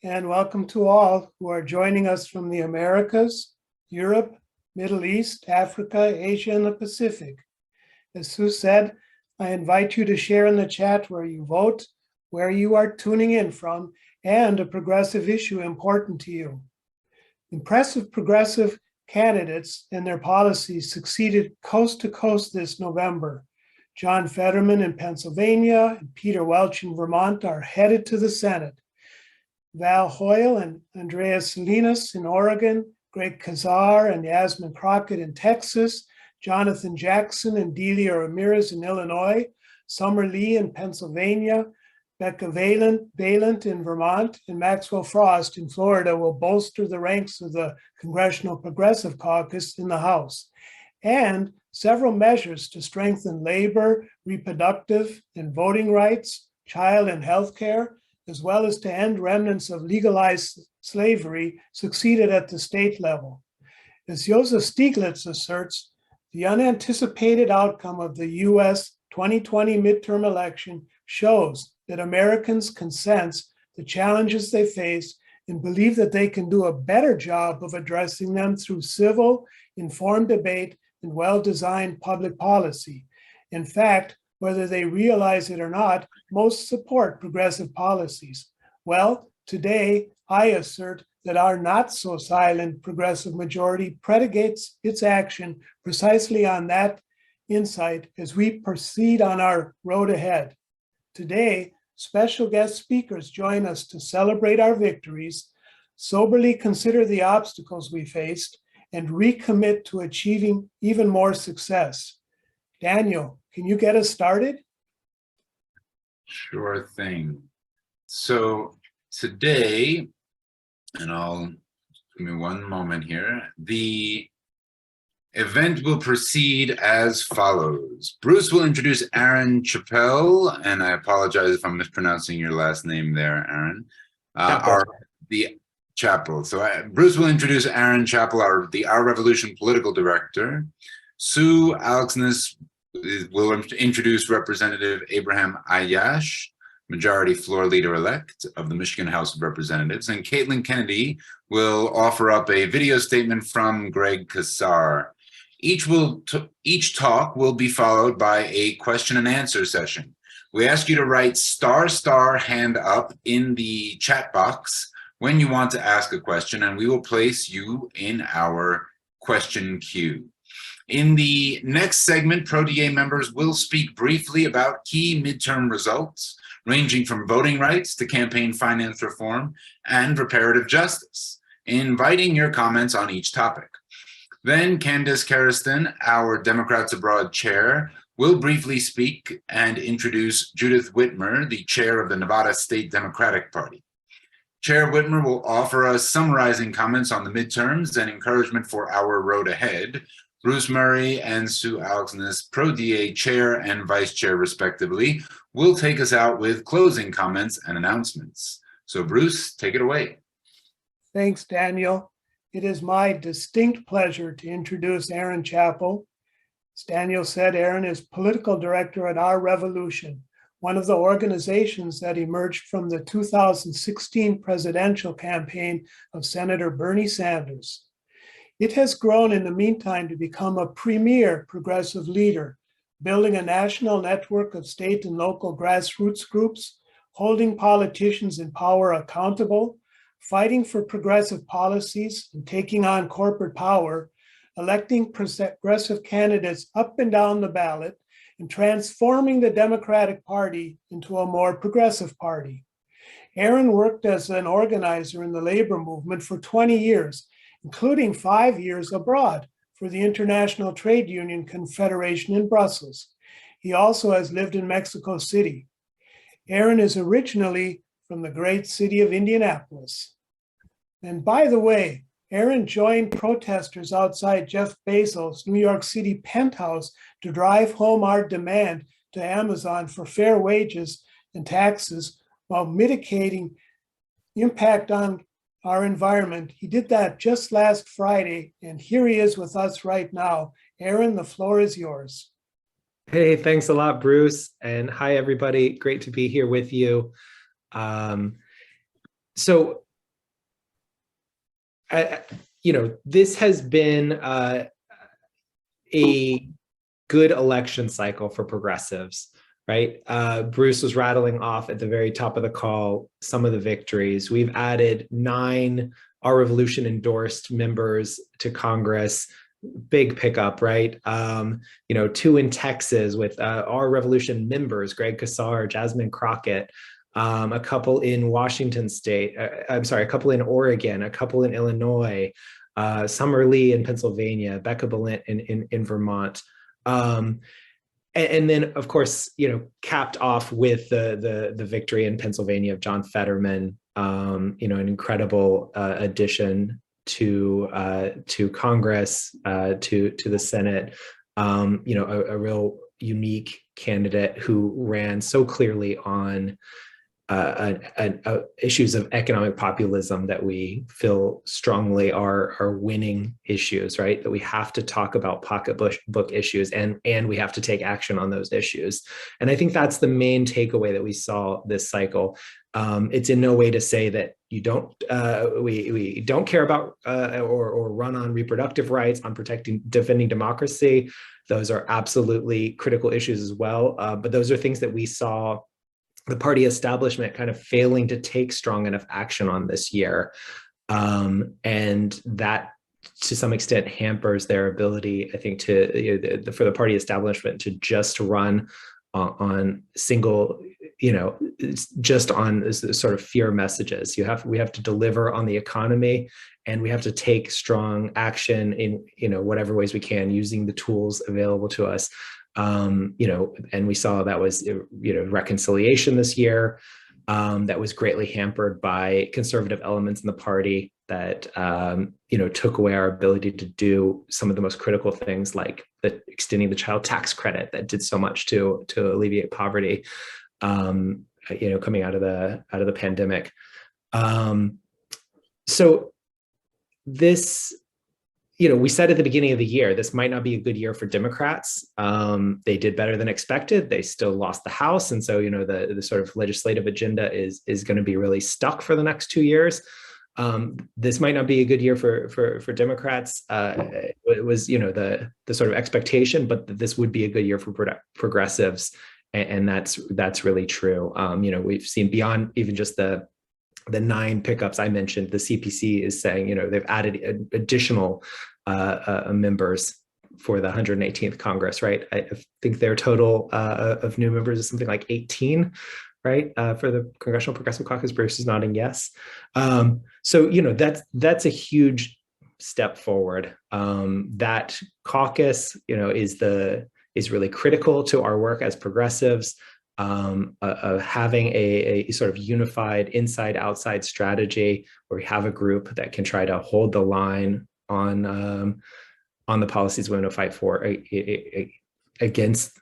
and welcome to all who are joining us from the Americas, Europe, Middle East, Africa, Asia, and the Pacific. As Sue said, I invite you to share in the chat where you vote, where you are tuning in from, and a progressive issue important to you. Impressive progressive candidates and their policies succeeded coast to coast this November. John Fetterman in Pennsylvania and Peter Welch in Vermont are headed to the Senate. Val Hoyle and Andreas Salinas in Oregon, Greg Casar and Yasmin Crockett in Texas, Jonathan Jackson and Delia Ramirez in Illinois, Summer Lee in Pennsylvania, Becca Valent in Vermont, and Maxwell Frost in Florida will bolster the ranks of the Congressional Progressive Caucus in the House. And several measures to strengthen labor, reproductive, and voting rights, child and health care, as well as to end remnants of legalized slavery, succeeded at the state level. As Joseph Stiglitz asserts, the unanticipated outcome of the US 2020 midterm election shows that Americans can sense the challenges they face and believe that they can do a better job of addressing them through civil, informed debate and well-designed public policy. In fact, whether they realize it or not, most support progressive policies. Well, today I assert that our not so silent progressive majority predicates its action precisely on that insight as we proceed on our road ahead. Today, special guest speakers join us to celebrate our victories, soberly consider the obstacles we faced, and recommit to achieving even more success. Daniel, can you get us started? Sure thing. So today, and give me one moment here, the event will proceed as follows. Bruce will introduce Aaron Chappell, and I apologize if I'm mispronouncing your last name there, Aaron. Chappell. So Bruce will introduce Aaron Chappell, our Revolution political director. Sue Alexness will introduce Representative Abraham Aiyash, Majority Floor Leader-elect of the Michigan House of Representatives, and Caitlin Kennedy will offer up a video statement from Greg Casar. Each talk will be followed by a question and answer session. We ask you to write * hand up in the chat box when you want to ask a question, and we will place you in our question queue. In the next segment, proDA members will speak briefly about key midterm results, ranging from voting rights to campaign finance reform and reparative justice, inviting your comments on each topic. Then Candace Cariston, our Democrats Abroad chair, will briefly speak and introduce Judith Whitmer, the chair of the Nevada State Democratic Party. Chair Whitmer will offer us summarizing comments on the midterms and encouragement for our road ahead. Bruce Murray and Sue Alexness, proDA chair and vice chair respectively, will take us out with closing comments and announcements. So Bruce, take it away. Thanks, Daniel. It is my distinct pleasure to introduce Aaron Chappell. As Daniel said, Aaron is political director at Our Revolution, one of the organizations that emerged from the 2016 presidential campaign of Senator Bernie Sanders. It has grown in the meantime to become a premier progressive leader, building a national network of state and local grassroots groups, holding politicians in power accountable, fighting for progressive policies and taking on corporate power, electing progressive candidates up and down the ballot, and transforming the Democratic Party into a more progressive party. Aaron worked as an organizer in the labor movement for 20 years, including 5 years abroad for the International Trade Union Confederation in Brussels. He also has lived in Mexico City. Aaron is originally from the great city of Indianapolis. And by the way, Aaron joined protesters outside Jeff Bezos' New York City penthouse to drive home our demand to Amazon for fair wages and taxes while mitigating impact on our environment. He did that just last Friday, and here he is with us right now. Aaron, the floor is yours. Hey, thanks a lot, Bruce. And hi, everybody. Great to be here with you. So this has been a good election cycle for progressives, right? Bruce was rattling off at the very top of the call some of the victories. We've added 9 Our Revolution endorsed members to Congress. Big pickup, right? 2 in Texas with Our Revolution members, Greg Casar, Jasmine Crockett, a couple in Washington State, a couple in Oregon, a couple in Illinois, Summer Lee in Pennsylvania, Becca Balint in Vermont. And then, of course, capped off with the victory in Pennsylvania of John Fetterman, an incredible addition to Congress, to the Senate, a real unique candidate who ran so clearly on issues of economic populism that we feel strongly are winning issues, right? That we have to talk about pocketbook issues and we have to take action on those issues. And I think that's the main takeaway that we saw this cycle. It's in no way to say that we don't care about or run on reproductive rights, on defending democracy. Those are absolutely critical issues as well. But those are things that we saw the party establishment kind of failing to take strong enough action on this year. And that to some extent hampers their ability, I think, for the party establishment to just run on single, just on sort of fear messages. We have to deliver on the economy, and we have to take strong action in, whatever ways we can, using the tools available to us. And we saw that was, reconciliation this year, that was greatly hampered by conservative elements in the party that, took away our ability to do some of the most critical things, like extending the child tax credit that did so much to alleviate poverty, coming out of the pandemic. So this, we said at the beginning of the year, this might not be a good year for Democrats. They did better than expected. They still lost the House. And so, the sort of legislative agenda is going to be really stuck for the next 2 years. This might not be a good year for Democrats. It was, the sort of expectation, but this would be a good year for progressives. And that's really true. We've seen beyond even just the 9 pickups I mentioned, the CPC is saying, they've added additional members for the 118th Congress, right? I think their total of new members is something like 18, right? For the Congressional Progressive Caucus. Bruce is nodding yes. So, that's a huge step forward. That caucus, is really critical to our work as progressives. Having a sort of unified inside-outside strategy where we have a group that can try to hold the line on the policies we want to fight for against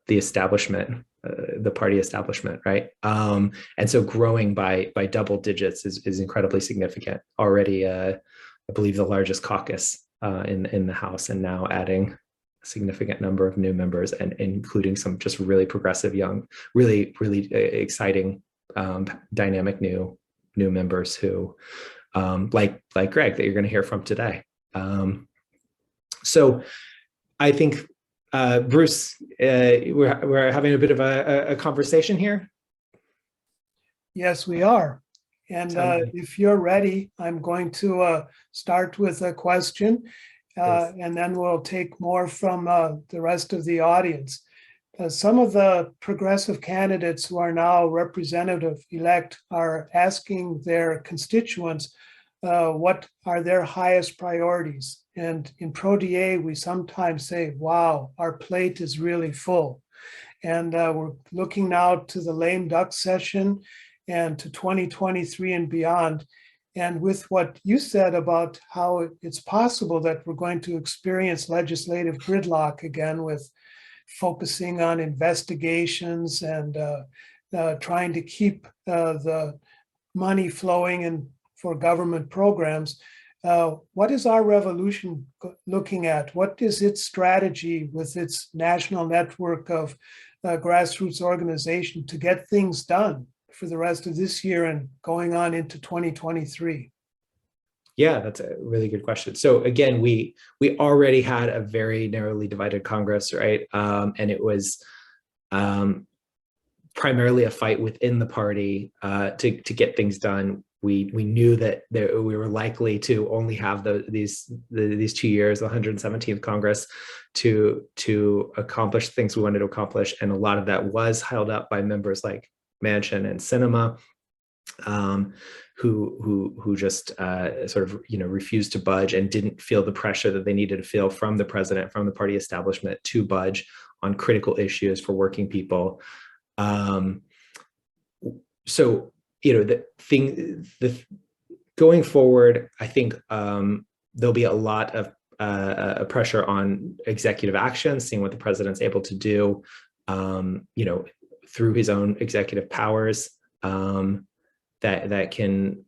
the establishment, the party establishment, right? And so growing by double digits is incredibly significant. Already, I believe the largest caucus in the House, and now adding significant number of new members, and including some just really progressive, young, really exciting, dynamic new members who, like Greg, that you're going to hear from today. So I think, Bruce, we're having a bit of a conversation here. Yes, we are. And if you're ready, I'm going to start with a question. And then we'll take more from the rest of the audience. Some of the progressive candidates who are now representative-elect are asking their constituents what are their highest priorities. And in proDA, we sometimes say, wow, our plate is really full. And we're looking now to the lame duck session and to 2023 and beyond. And with what you said about how it's possible that we're going to experience legislative gridlock again, with focusing on investigations and trying to keep the money flowing and for government programs, what is our revolution looking at? What is its strategy with its national network of grassroots organization to get things done for the rest of this year and going on into 2023? Yeah, that's a really good question. So again, we already had a very narrowly divided Congress, right? And it was primarily a fight within the party to get things done. We knew that we were likely to only have these 2 years, the 117th Congress, to accomplish things we wanted to accomplish, and a lot of that was held up by members like Manchin and Sinema, who just sort of refused to budge and didn't feel the pressure that they needed to feel from the president, from the party establishment, to budge on critical issues for working people. So going forward, I think there'll be a lot of pressure on executive action, seeing what the president's able to do, through his own executive powers, that can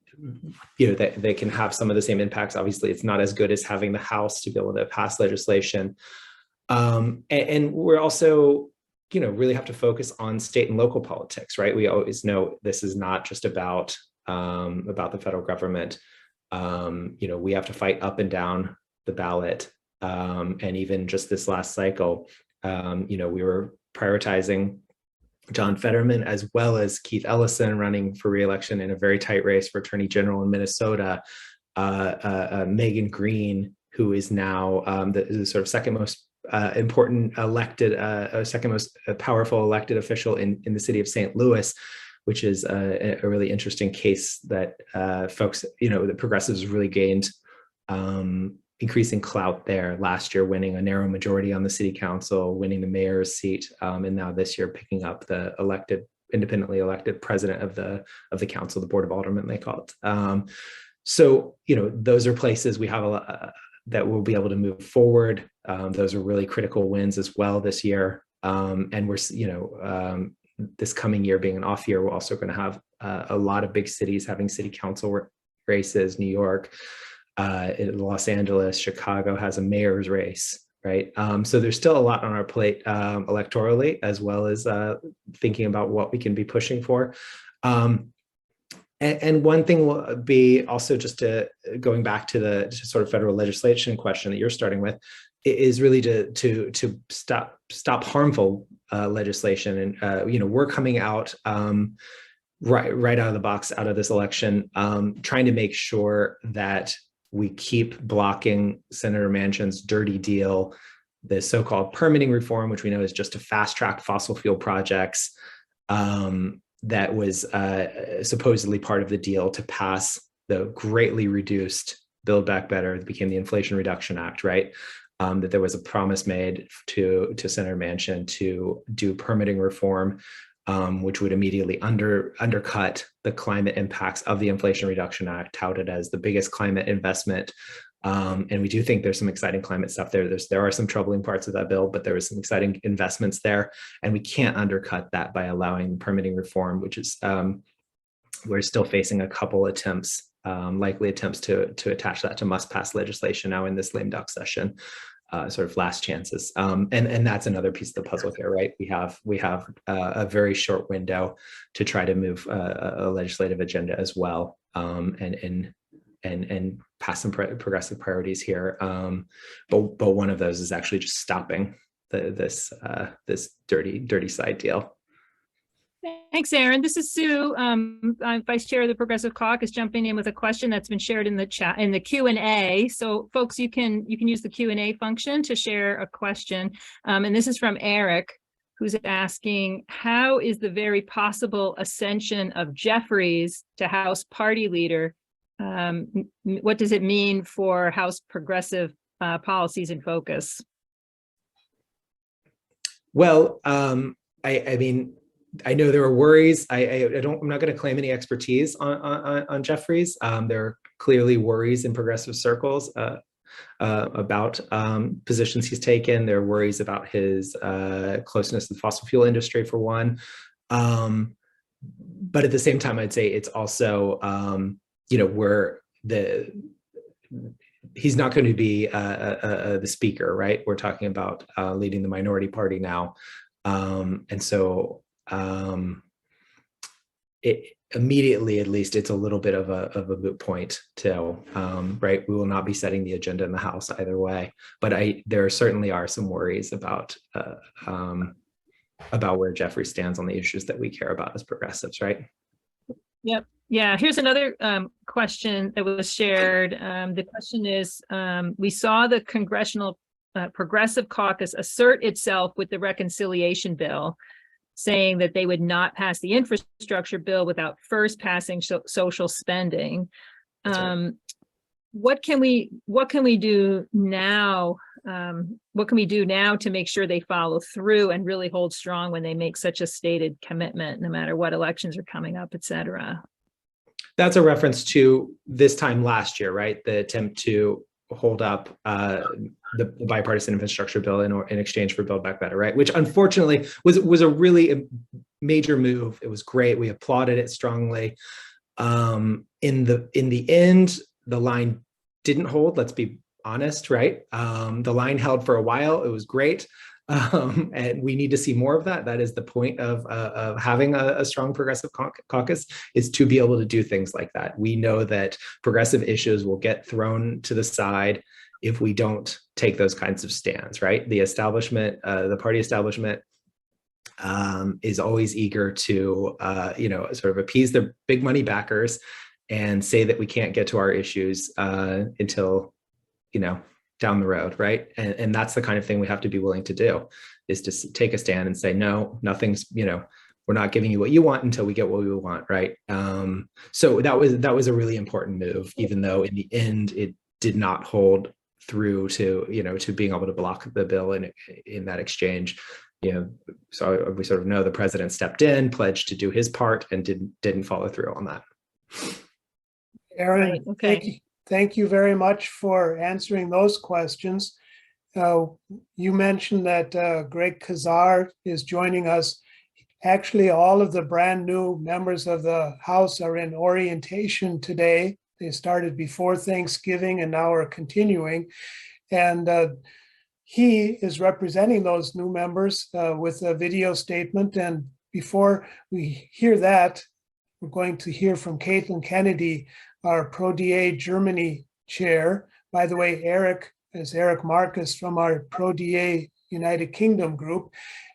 that can have some of the same impacts. Obviously, it's not as good as having the House to be able to pass legislation, and we're also really have to focus on state and local politics, right? We always know this is not just about the federal government. We have to fight up and down the ballot, and even just this last cycle, we were prioritizing John Fetterman as well as Keith Ellison running for re-election in a very tight race for Attorney General in Minnesota. Megan Green, who is now the sort of second most important elected, second most powerful elected official in the city of St. Louis, which is a really interesting case that folks, the progressives really gained increasing clout there last year, winning a narrow majority on the city council, winning the mayor's seat, and now this year picking up the independently elected president of the council, the board of aldermen, they call it. So those are places we have a lot that we'll be able to move forward. Those are really critical wins as well this year, and we're this coming year being an off year, we're also going to have a lot of big cities having city council races. New York, Los Angeles, Chicago has a mayor's race, right? So there's still a lot on our plate electorally, as well as thinking about what we can be pushing for. And one thing will be also just going back to the sort of federal legislation question that you're starting with, is really to stop harmful legislation. And we're coming out right out of the box, out of this election, trying to make sure that we keep blocking Senator Manchin's dirty deal, the so-called permitting reform, which we know is just to fast-track fossil fuel projects, that was supposedly part of the deal to pass the greatly reduced Build Back Better, that became the Inflation Reduction Act, right? That there was a promise made to Senator Manchin to do permitting reform, which would immediately undercut the climate impacts of the Inflation Reduction Act, touted as the biggest climate investment. And we do think there's some exciting climate stuff there. There are some troubling parts of that bill, but there was some exciting investments there. And we can't undercut that by allowing permitting reform, which is, we're still facing a couple attempts, likely attempts to attach that to must-pass legislation now in this lame duck session. Sort of last chances, and that's another piece of the puzzle here, right? We have a very short window to try to move a legislative agenda as well, and pass some progressive priorities here. But one of those is actually just stopping this dirty side deal. Thanks, Aaron. This is Sue. I'm Vice Chair of the Progressive Caucus, jumping in with a question that's been shared in the chat, in the Q&A. So folks, you can use the Q&A function to share a question. And this is from Eric, who's asking, how is the very possible ascension of Jeffries to House Party Leader? What does it mean for House progressive policies and focus? Well, I mean, I know there are worries. I'm not going to claim any expertise on Jeffries. There are clearly worries in progressive circles about positions he's taken. There are worries about his closeness to the fossil fuel industry, for one. But at the same time, I'd say it's also, he's not going to be the speaker, right? We're talking about leading the minority party now, and so. immediately, at least, it's a little bit of a moot point too, right? We will not be setting the agenda in the House either way, but there certainly are some worries about where Jeffrey stands on the issues that we care about as progressives, right? Yep. Yeah, here's another question that was shared. The question is, we saw the Congressional Progressive Caucus assert itself with the reconciliation bill, saying that they would not pass the infrastructure bill without first passing social spending. Right. What can we do now? What can we do now to make sure they follow through and really hold strong when they make such a stated commitment, no matter what elections are coming up, et cetera? That's a reference to this time last year, right? The attempt to hold up the bipartisan infrastructure bill in exchange for Build Back Better, right? Which unfortunately was a really major move. It was great. We applauded it strongly. In the end, the line didn't hold. Let's be honest, right? The line held for a while. It was great. And we need to see more of that. That is the point of having a strong progressive caucus, is to be able to do things like that. We know that progressive issues will get thrown to the side if we don't take those kinds of stands, right? The establishment, the party establishment, is always eager to, sort of appease their big money backers and say that we can't get to our issues until, down the road, right? And that's the kind of thing we have to be willing to do, is to take a stand and say, no, nothing's, we're not giving you what you want until we get what we want, right? So that was a really important move, even though in the end it did not hold through to, to being able to block the bill in that exchange. So we sort of know the president stepped in, pledged to do his part, and didn't follow through on that. Aaron, Right, okay. Thank you very much for answering those questions. You mentioned that Greg Casar is joining us. Actually, all of the brand new members of the House are in orientation today. They started before Thanksgiving and now are continuing. And he is representing those new members with a video statement. And before we hear that, we're going to hear from Caitlin Kennedy, our proDA Germany chair. By the way, Eric is Eric Marcus from our proDA United Kingdom group.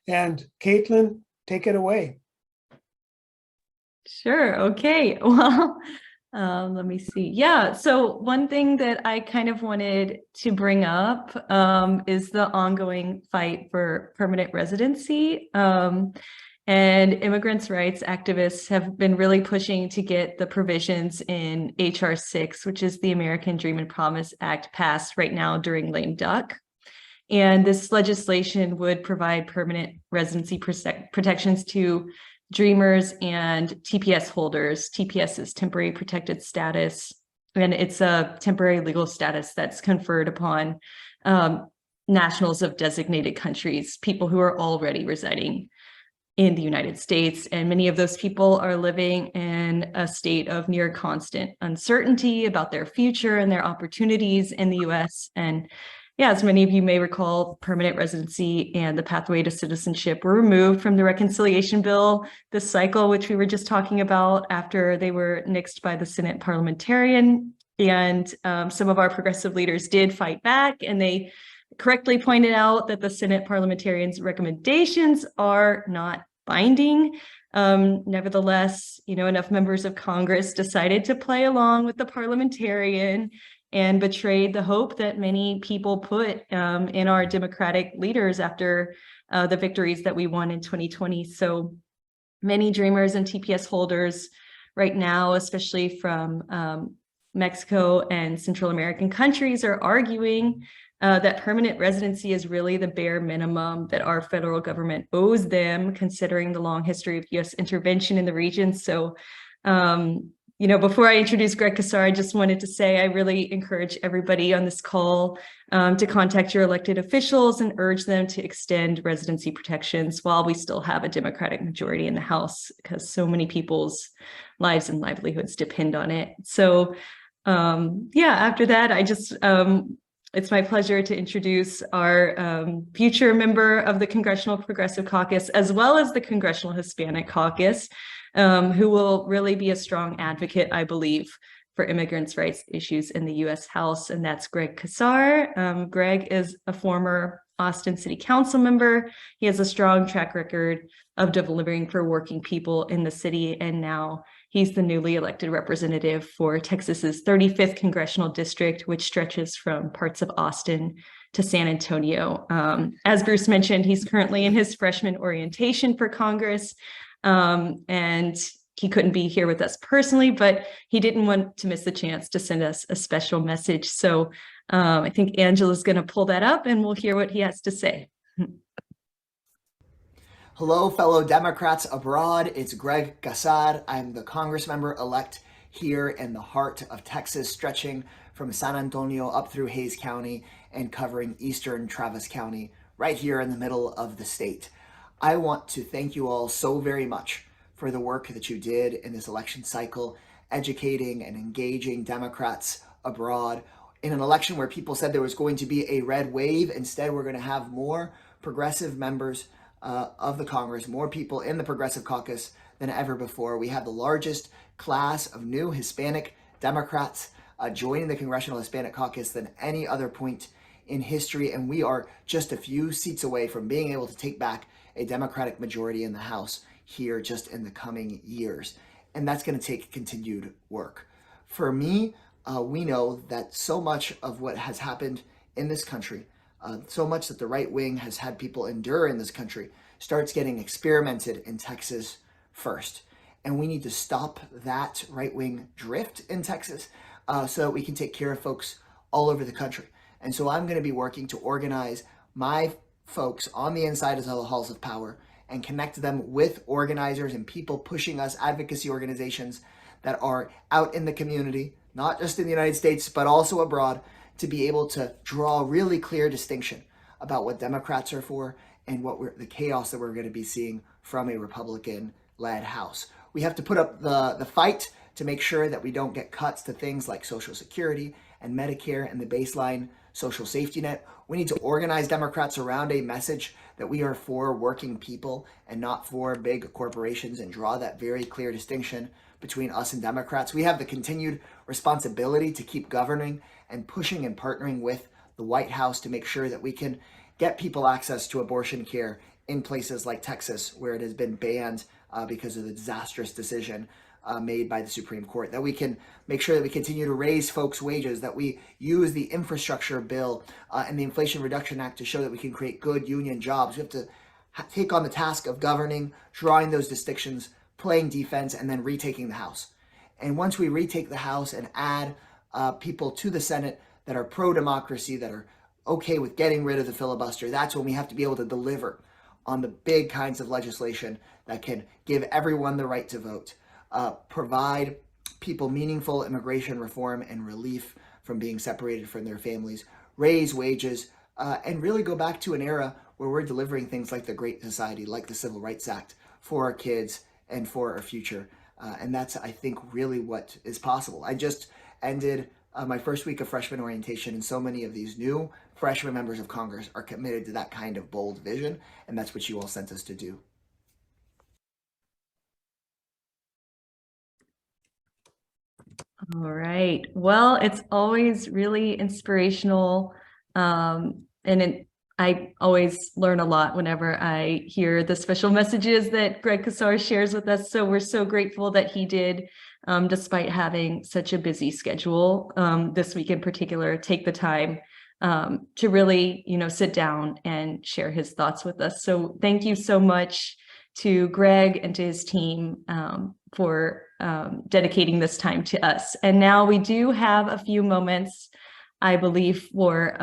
And Caitlin, take it away. Sure. Okay. Well, let me see. Yeah. So one thing that I kind of wanted to bring up is the ongoing fight for permanent residency. And immigrants' rights activists have been really pushing to get the provisions in H.R. 6, which is the American Dream and Promise Act, passed right now during lame duck. And this legislation would provide permanent residency protections to Dreamers and TPS holders. TPS is temporary protected status, and it's a temporary legal status that's conferred upon nationals of designated countries, people who are already residing in the United States. And many of those people are living in a state of near constant uncertainty about their future and their opportunities in the US. And yeah, as many of you may recall, permanent residency and the pathway to citizenship were removed from the reconciliation bill this cycle, which we were just talking about, after they were nixed by the Senate parliamentarian. And some of our progressive leaders did fight back, and they correctly pointed out that the Senate parliamentarians' recommendations are not binding. Nevertheless, enough members of Congress decided to play along with the parliamentarian and betrayed the hope that many people put in our Democratic leaders after the victories that we won in 2020. So many Dreamers and TPS holders right now, especially from Mexico and Central American countries, are arguing that permanent residency is really the bare minimum that our federal government owes them, considering the long history of U.S. intervention in the region. So, before I introduce Greg Casar, I just wanted to say I really encourage everybody on this call to contact your elected officials and urge them to extend residency protections while we still have a Democratic majority in the House, because so many people's lives and livelihoods depend on it. So, after that, I just... it's my pleasure to introduce our future member of the Congressional Progressive Caucus, as well as the Congressional Hispanic Caucus, who will really be a strong advocate, I believe, for immigrants' rights issues in the U.S. House, and that's Greg Casar. Greg is a former Austin City Council member. He has a strong track record of delivering for working people in the city, and now he's the newly elected representative for Texas's 35th Congressional District, which stretches from parts of Austin to San Antonio. As Bruce mentioned, he's currently in his freshman orientation for Congress, and he couldn't be here with us personally, but he didn't want to miss the chance to send us a special message. So I think Angela's going to pull that up and we'll hear what he has to say. Hello, fellow Democrats abroad. It's Greg Casar. I'm the Congress member-elect here in the heart of Texas, stretching from San Antonio up through Hays County and covering eastern Travis County, right here in the middle of the state. I want to thank you all so very much for the work that you did in this election cycle, educating and engaging Democrats abroad in an election where people said there was going to be a red wave. Instead, we're going to have more progressive members of the Congress, more people in the Progressive Caucus than ever before. We have the largest class of new Hispanic Democrats joining the Congressional Hispanic Caucus than any other point in history, and we are just a few seats away from being able to take back a Democratic majority in the House here just in the coming years. And that's going to take continued work. For me, we know that so much of what has happened in this country, so much that the right wing has had people endure in this country, starts getting experimented in Texas first. And we need to stop that right wing drift in Texas so that we can take care of folks all over the country. And so I'm going to be working to organize my folks on the inside of the halls of power and connect them with organizers and people pushing us, advocacy organizations that are out in the community, not just in the United States, but also abroad, to be able to draw a really clear distinction about what Democrats are for and what the chaos that we're going to be seeing from a Republican-led House. We have to put up the fight to make sure that we don't get cuts to things like Social Security and Medicare and the baseline social safety net. We need to organize Democrats around a message that we are for working people and not for big corporations, and draw that very clear distinction between us and Democrats. We have the continued responsibility to keep governing and pushing and partnering with the White House to make sure that we can get people access to abortion care in places like Texas, where it has been banned because of the disastrous decision made by the Supreme Court, that we can make sure that we continue to raise folks' wages, that we use the infrastructure bill and the Inflation Reduction Act to show that we can create good union jobs. We have to take on the task of governing, drawing those distinctions, playing defense, and then retaking the House. And once we retake the House and add people to the Senate that are pro-democracy, that are okay with getting rid of the filibuster, that's when we have to be able to deliver on the big kinds of legislation that can give everyone the right to vote, provide people meaningful immigration reform and relief from being separated from their families, raise wages, and really go back to an era where we're delivering things like the Great Society, like the Civil Rights Act, for our kids and for our future. And that's, I think, really what is possible. I just ended my first week of freshman orientation, and so many of these new freshman members of Congress are committed to that kind of bold vision, and that's what you all sent us to do. All right. Well, it's always really inspirational. I always learn a lot whenever I hear the special messages that Greg Casar shares with us. So we're so grateful that he did, despite having such a busy schedule this week in particular, take the time to really, sit down and share his thoughts with us. So thank you so much to Greg and to his team for dedicating this time to us. And now we do have a few moments, I believe, for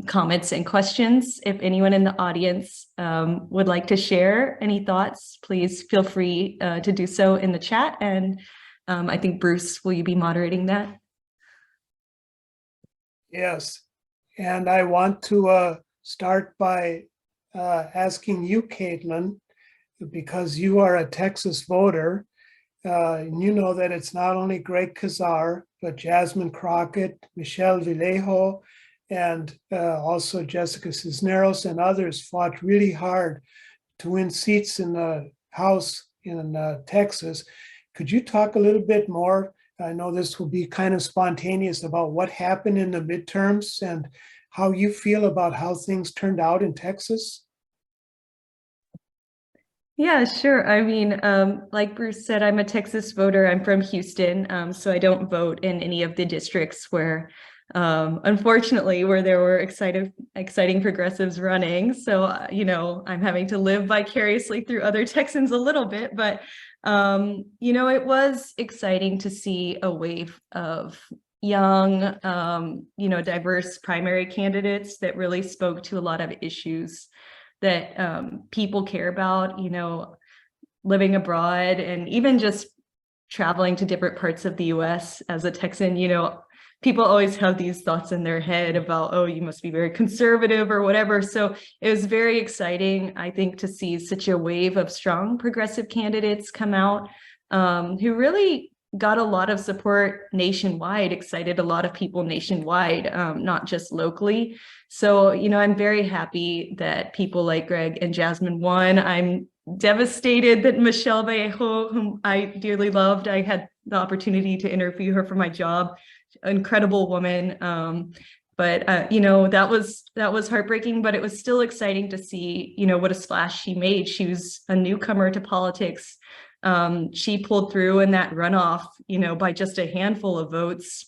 comments and questions. If anyone in the audience would like to share any thoughts, please feel free to do so in the chat. And I think, Bruce, will you be moderating that? Yes, and I want to start by asking you, Caitlin, because you are a Texas voter, and you know that it's not only Greg Casar, but Jasmine Crockett, Michelle Vallejo, and also Jessica Cisneros and others fought really hard to win seats in the House in Texas. Could you talk a little bit more? I know this will be kind of spontaneous about what happened in the midterms and how you feel about how things turned out in Texas. Yeah, sure. I mean, like Bruce said, I'm a Texas voter. I'm from Houston, so I don't vote in any of the districts where, unfortunately, where there were exciting progressives running. So, I'm having to live vicariously through other Texans a little bit, but, it was exciting to see a wave of young, diverse primary candidates that really spoke to a lot of issues that people care about, living abroad and even just traveling to different parts of the US as a Texan. People always have these thoughts in their head about, oh, you must be very conservative or whatever. So it was very exciting, I think, to see such a wave of strong progressive candidates come out who really got a lot of support nationwide, excited a lot of people nationwide, not just locally. So, I'm very happy that people like Greg and Jasmine won. I'm devastated that Michelle Vallejo, whom I dearly loved, I had the opportunity to interview her for my job, incredible woman. But that was heartbreaking, but it was still exciting to see, what a splash she made. She was a newcomer to politics. She pulled through in that runoff, by just a handful of votes.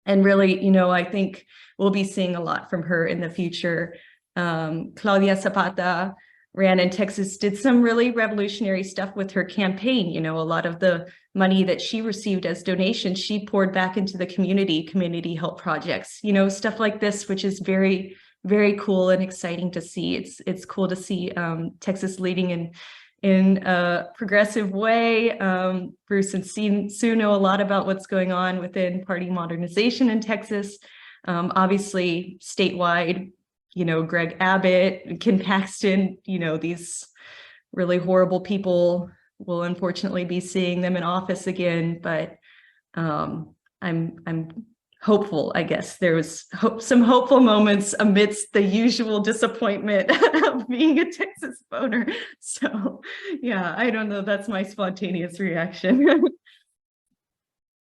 And really, I think we'll be seeing a lot from her in the future. Claudia Zapata ran in Texas, did some really revolutionary stuff with her campaign. A lot of the money that she received as donations, she poured back into the community help projects, stuff like this, which is very, very cool and exciting to see. It's cool to see Texas leading in a progressive way. Bruce and Sue know a lot about what's going on within party modernization in Texas. Obviously, statewide, Greg Abbott, Ken Paxton, these really horrible people, will unfortunately be seeing them in office again. But I'm hopeful, I guess. There was some hopeful moments amidst the usual disappointment of being a Texas voter. So yeah, I don't know. That's my spontaneous reaction.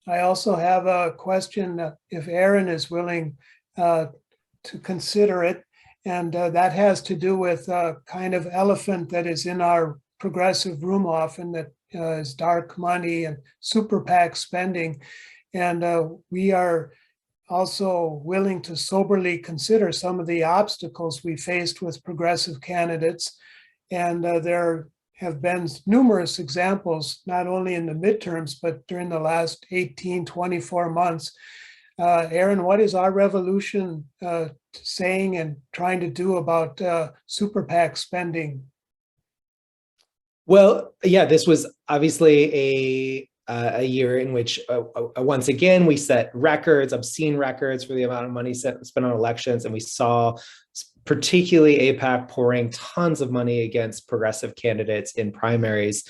I also have a question, if Aaron is willing to consider it. And that has to do with a kind of elephant that is in our progressive room often, that is dark money and super PAC spending. And we are also willing to soberly consider some of the obstacles we faced with progressive candidates. And there have been numerous examples, not only in the midterms, but during the last 18, 24 months. Aaron, what is our revolution saying and trying to do about super PAC spending? Well, yeah, this was obviously a year in which, once again, we set records, obscene records for the amount of money spent on elections. And we saw particularly AIPAC pouring tons of money against progressive candidates in primaries.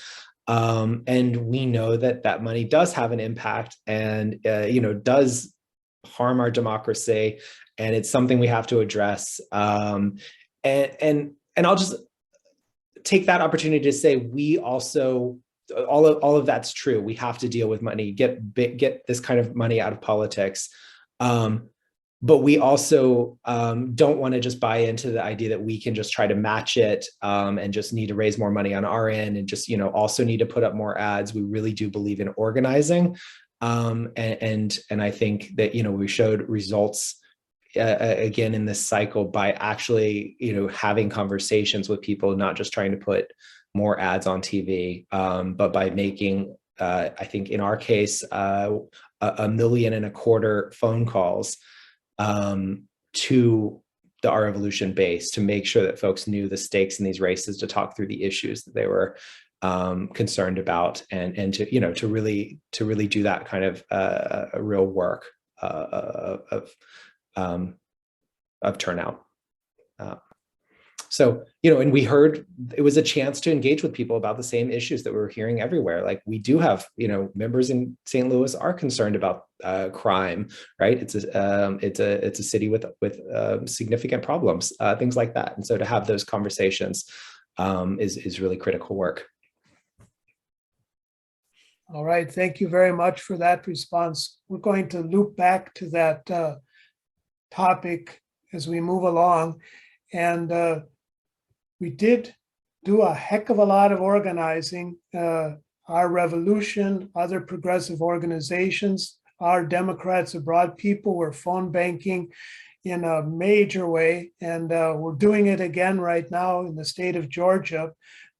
And we know that money does have an impact and, does harm our democracy. And it's something we have to address. And I'll just take that opportunity to say, we also, all of that's true. We have to deal with money, get this kind of money out of politics. But we also don't want to just buy into the idea that we can just try to match it and just need to raise more money on our end and just, also need to put up more ads. We really do believe in organizing. And I think that, we showed results again in this cycle by actually, having conversations with people, not just trying to put more ads on TV, but by making, I think in our case, 1.25 million phone calls to the Our Revolution base to make sure that folks knew the stakes in these races, to talk through the issues that they were concerned about, and to really do that kind of a real work of turnout. So, and we heard it was a chance to engage with people about the same issues that we were hearing everywhere. Like, we do have, members in St. Louis are concerned about crime, right? It's a city with significant problems, things like that. And so to have those conversations is really critical work. All right, thank you very much for that response. We're going to loop back to that topic as we move along. And we did do a heck of a lot of organizing. Our revolution, other progressive organizations, our Democrats Abroad people were phone banking in a major way. And we're doing it again right now in the state of Georgia,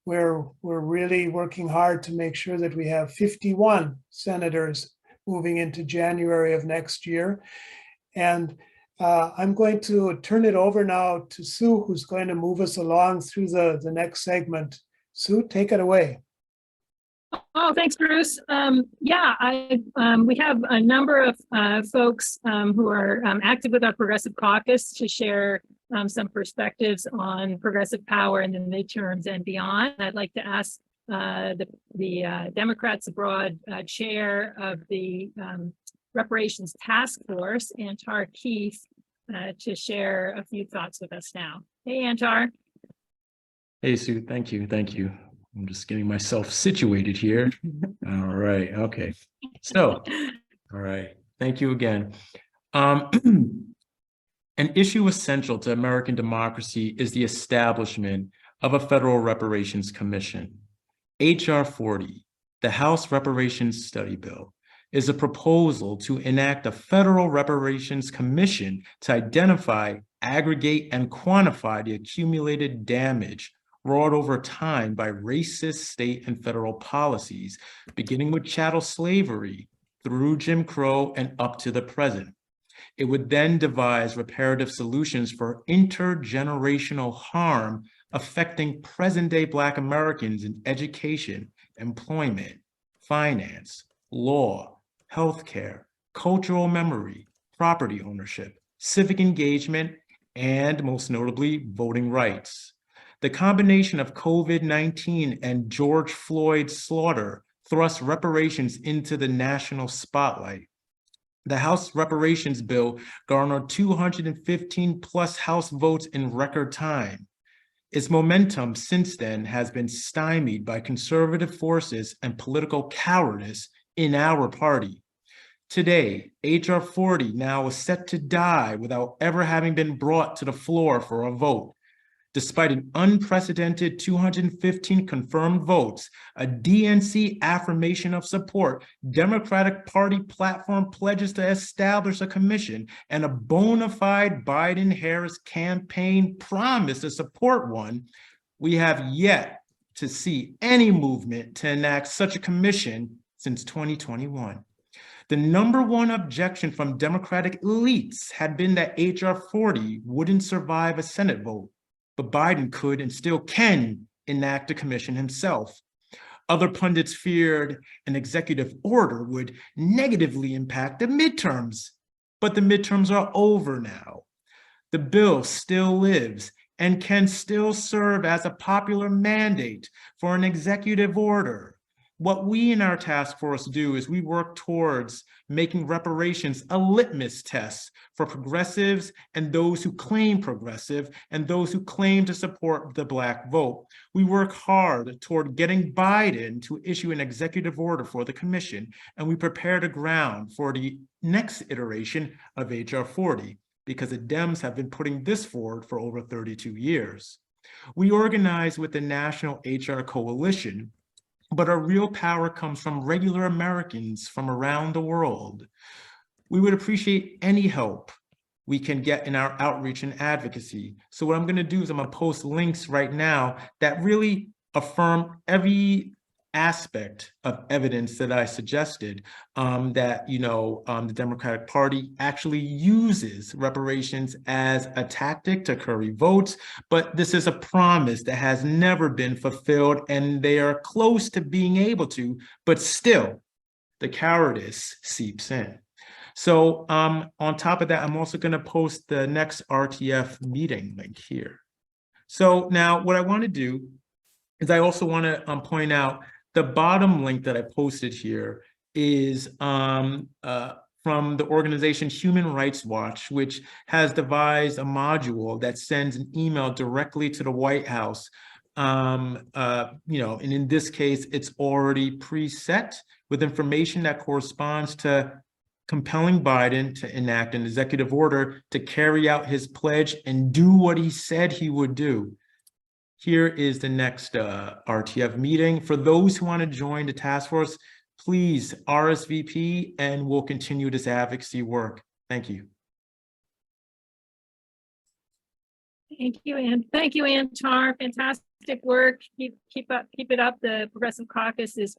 where we're really working hard to make sure that we have 51 senators moving into January of next year. And I'm going to turn it over now to Sue, who's going to move us along through the next segment. Sue, take it away. Oh, thanks, Bruce. We have a number of folks who are active with our Progressive Caucus to share some perspectives on progressive power in the midterms and beyond. I'd like to ask the Democrats Abroad chair of the Reparations Task Force, Antar Keith, to share a few thoughts with us now. Hey, Antar. Hey, Sue, thank you. I'm just getting myself situated here. All right, okay. So, all right, thank you again. An issue essential to American democracy is the establishment of a federal reparations commission. H.R. 40, the House Reparations Study Bill, is a proposal to enact a federal reparations commission to identify, aggregate, and quantify the accumulated damage wrought over time by racist state and federal policies, beginning with chattel slavery through Jim Crow and up to the present. It would then devise reparative solutions for intergenerational harm affecting present-day Black Americans in education, employment, finance, law, healthcare, cultural memory, property ownership, civic engagement, and most notably, voting rights. The combination of COVID-19 and George Floyd's slaughter thrust reparations into the national spotlight. The House Reparations Bill garnered 215 plus House votes in record time. Its momentum since then has been stymied by conservative forces and political cowardice in our party. Today, H.R. 40 now is set to die without ever having been brought to the floor for a vote. Despite an unprecedented 215 confirmed votes, a DNC affirmation of support, Democratic Party platform pledges to establish a commission, and a bona fide Biden-Harris campaign promise to support one, we have yet to see any movement to enact such a commission since 2021. The number one objection from Democratic elites had been that H.R. 40 wouldn't survive a Senate vote, but Biden could and still can enact a commission himself. Other pundits feared an executive order would negatively impact the midterms, but the midterms are over now. The bill still lives and can still serve as a popular mandate for an executive order. What we in our task force do is we work towards making reparations a litmus test for progressives and those who claim progressive and those who claim to support the Black vote. We work hard toward getting Biden to issue an executive order for the commission, and we prepare the ground for the next iteration of H.R. 40, because the Dems have been putting this forward for over 32 years. We organize with the National HR Coalition, but our real power comes from regular Americans from around the world. We would appreciate any help we can get in our outreach and advocacy. So what I'm gonna do is I'm gonna post links right now that really affirm every aspect of evidence that I suggested, that the Democratic Party actually uses reparations as a tactic to curry votes, but this is a promise that has never been fulfilled, and they are close to being able to, but still the cowardice seeps in. So on top of that, I'm also going to post the next RTF meeting link here. So now what I want to do is I also want to point out the bottom link that I posted here is from the organization Human Rights Watch, which has devised a module that sends an email directly to the White House And in this case, it's already preset with information that corresponds to compelling Biden to enact an executive order to carry out his pledge and do what he said he would do. Here is the next RTF meeting. For those who want to join the task force, please RSVP and we'll continue this advocacy work. Thank you. Thank you, Ann. Thank you, Antar. Fantastic work. Keep it up. The Progressive Caucus is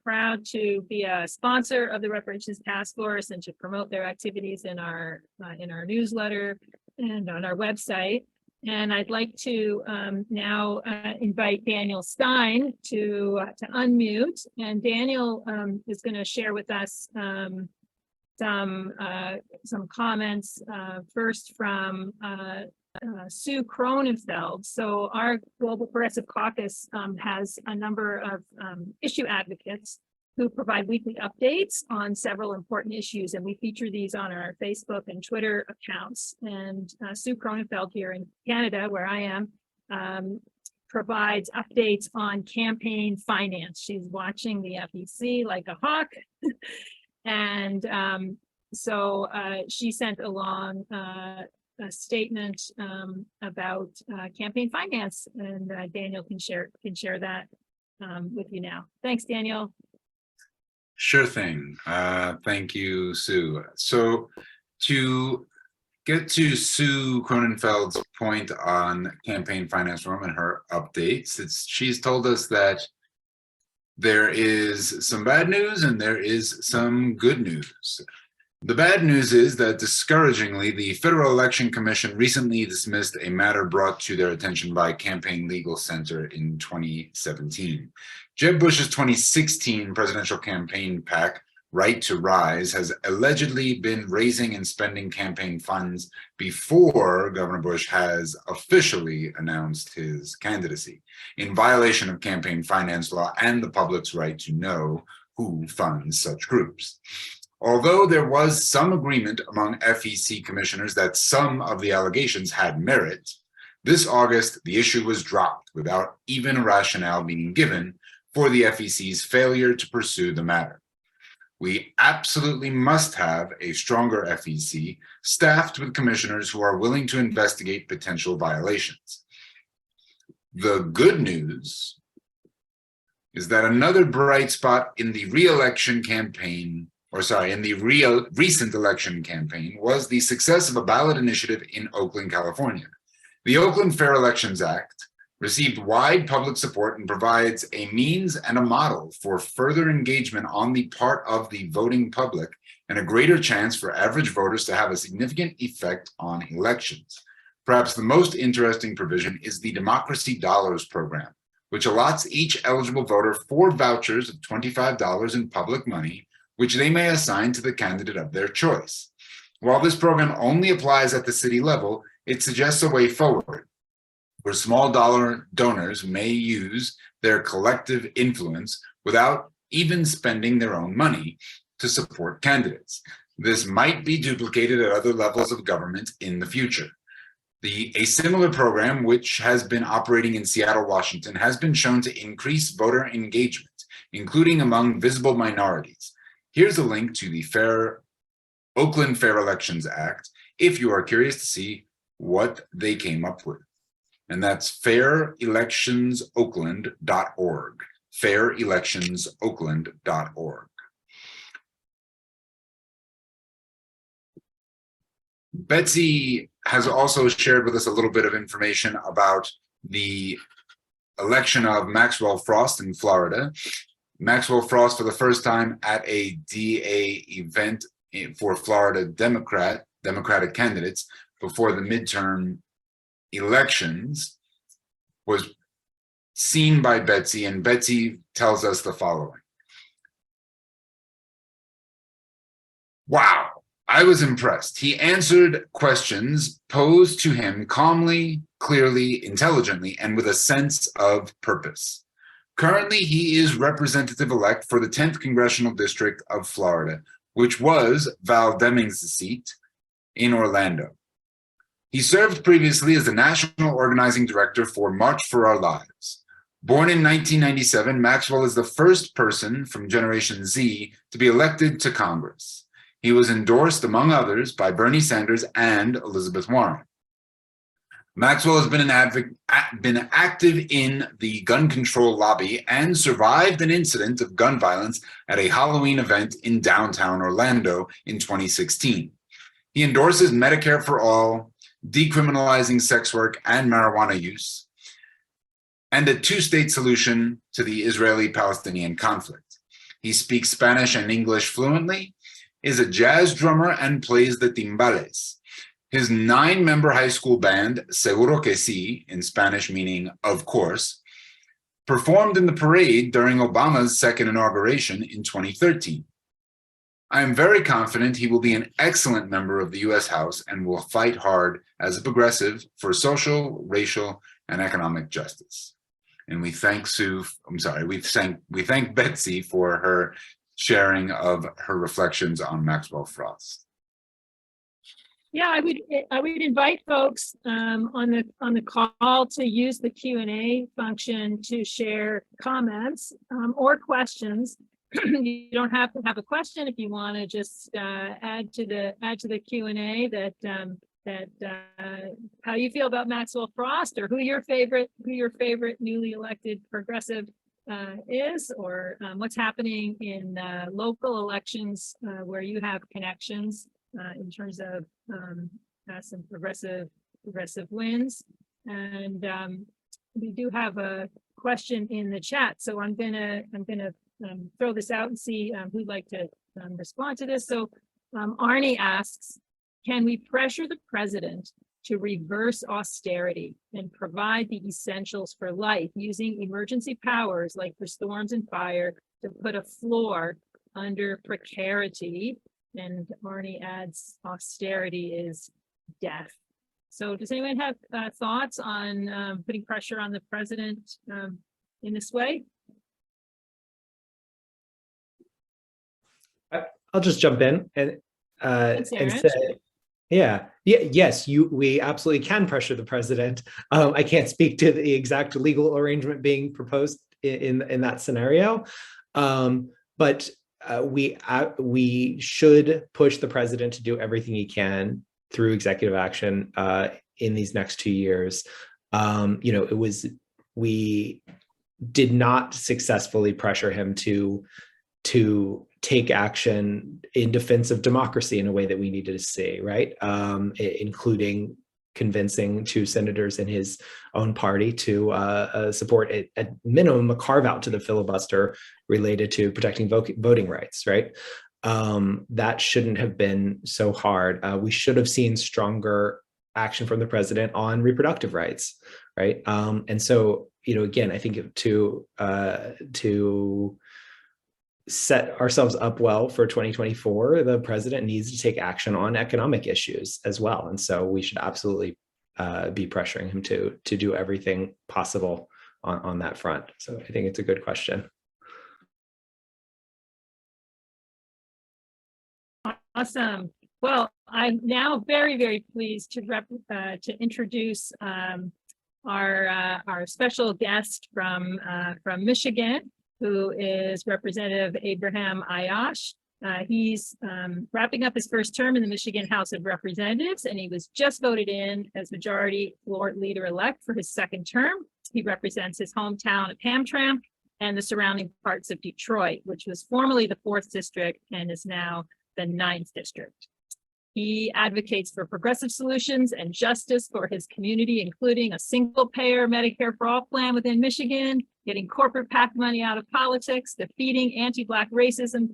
proud to be a sponsor of the Reparations Task Force and to promote their activities in our newsletter and on our website. And I'd like to now invite Daniel Stein to unmute. And Daniel is going to share with us some comments first from Sue Cronenfeld. So our Global Progressive Caucus has a number of issue advocates who provide weekly updates on several important issues, and we feature these on our Facebook and Twitter accounts. And Sue Cronenfeld here in Canada, where I am, provides updates on campaign finance. She's watching the FEC like a hawk. And so she sent along a statement about campaign finance, and Daniel can share that with you now. Thanks, Daniel. Sure thing. Thank you, Sue. So to get to Sue Cronenfeld's point on campaign finance reform and her updates, she's told us that there is some bad news and there is some good news. The bad news is that, discouragingly, the Federal Election Commission recently dismissed a matter brought to their attention by Campaign Legal Center in 2017. Jeb Bush's 2016 presidential campaign PAC, Right to Rise, has allegedly been raising and spending campaign funds before Governor Bush has officially announced his candidacy, in violation of campaign finance law and the public's right to know who funds such groups. Although there was some agreement among FEC commissioners that some of the allegations had merit, this August the issue was dropped without even a rationale being given for the FEC's failure to pursue the matter. We absolutely must have a stronger FEC staffed with commissioners who are willing to investigate potential violations. The good news is that another bright spot in the re-election campaign in the recent election campaign was the success of a ballot initiative in Oakland, California. The Oakland Fair Elections Act received wide public support and provides a means and a model for further engagement on the part of the voting public and a greater chance for average voters to have a significant effect on elections. Perhaps the most interesting provision is the Democracy Dollars program, which allots each eligible voter 4 vouchers of $25 in public money, which they may assign to the candidate of their choice. While this program only applies at the city level, it suggests a way forward, where small dollar donors may use their collective influence without even spending their own money to support candidates. This might be duplicated at other levels of government in the future. A similar program, which has been operating in Seattle, Washington, has been shown to increase voter engagement, including among visible minorities. Here's a link to the Oakland Fair Elections Act if you are curious to see what they came up with. And that's fairelectionsoakland.org, fairelectionsoakland.org. Betsy has also shared with us a little bit of information about the election of Maxwell Frost in Florida. Maxwell Frost, for the first time at a DA event for Florida Democratic candidates before the midterm elections, was seen by Betsy, and Betsy tells us the following. Wow, I was impressed. He answered questions posed to him calmly, clearly, intelligently, and with a sense of purpose. Currently, he is representative-elect for the 10th Congressional District of Florida, which was Val Deming's seat in Orlando. He served previously as the National Organizing Director for March for Our Lives. Born in 1997, Maxwell is the first person from Generation Z to be elected to Congress. He was endorsed, among others, by Bernie Sanders and Elizabeth Warren. Maxwell has been active in the gun control lobby and survived an incident of gun violence at a Halloween event in downtown Orlando in 2016. He endorses Medicare for all, decriminalizing sex work and marijuana use, and a two-state solution to the Israeli-Palestinian conflict. He speaks Spanish and English fluently, is a jazz drummer, and plays the timbales. His 9-member high school band, Seguro que sí, in Spanish meaning of course, performed in the parade during Obama's second inauguration in 2013. I am very confident he will be an excellent member of the U.S. House and will fight hard as a progressive for social, racial, and economic justice. And we thank we thank Betsy for her sharing of her reflections on Maxwell Frost. Yeah, I would invite folks on the call to use the Q&A function to share comments or questions. You don't have to have a question if you want to just add to the Q&A that how you feel about Maxwell Frost, or who your favorite newly elected progressive is, or what's happening in local elections where you have connections in terms of some progressive wins. And we do have a question in the chat, so I'm gonna throw this out and see who'd like to respond to this. So Arnie asks, can we pressure the president to reverse austerity and provide the essentials for life using emergency powers like for storms and fire to put a floor under precarity? And Arnie adds, austerity is death. So does anyone have thoughts on putting pressure on the president in this way? I'll just jump in and say, yes, we absolutely can pressure the president. I can't speak to the exact legal arrangement being proposed in that scenario, but we should push the president to do everything he can through executive action in these next 2 years. We did not successfully pressure him to take action in defense of democracy in a way that we needed to see, right? Including convincing 2 senators in his own party to support at minimum a carve out to the filibuster related to protecting voting rights, right? That shouldn't have been so hard. We should have seen stronger action from the president on reproductive rights, right? And so, again, I think to set ourselves up well for 2024, the president needs to take action on economic issues as well. And so we should absolutely be pressuring him to do everything possible on that front. So I think it's a good question. Awesome. Well, I'm now very, very pleased to introduce our special guest from Michigan, who is Representative Abraham Aiyash. He's wrapping up his first term in the Michigan House of Representatives, and he was just voted in as Majority Floor Leader-elect for his second term. He represents his hometown of Hamtramck and the surrounding parts of Detroit, which was formerly the 4th District and is now the 9th District. He advocates for progressive solutions and justice for his community, including a single-payer Medicare for all plan within Michigan, getting corporate PAC money out of politics, defeating anti-Black racism,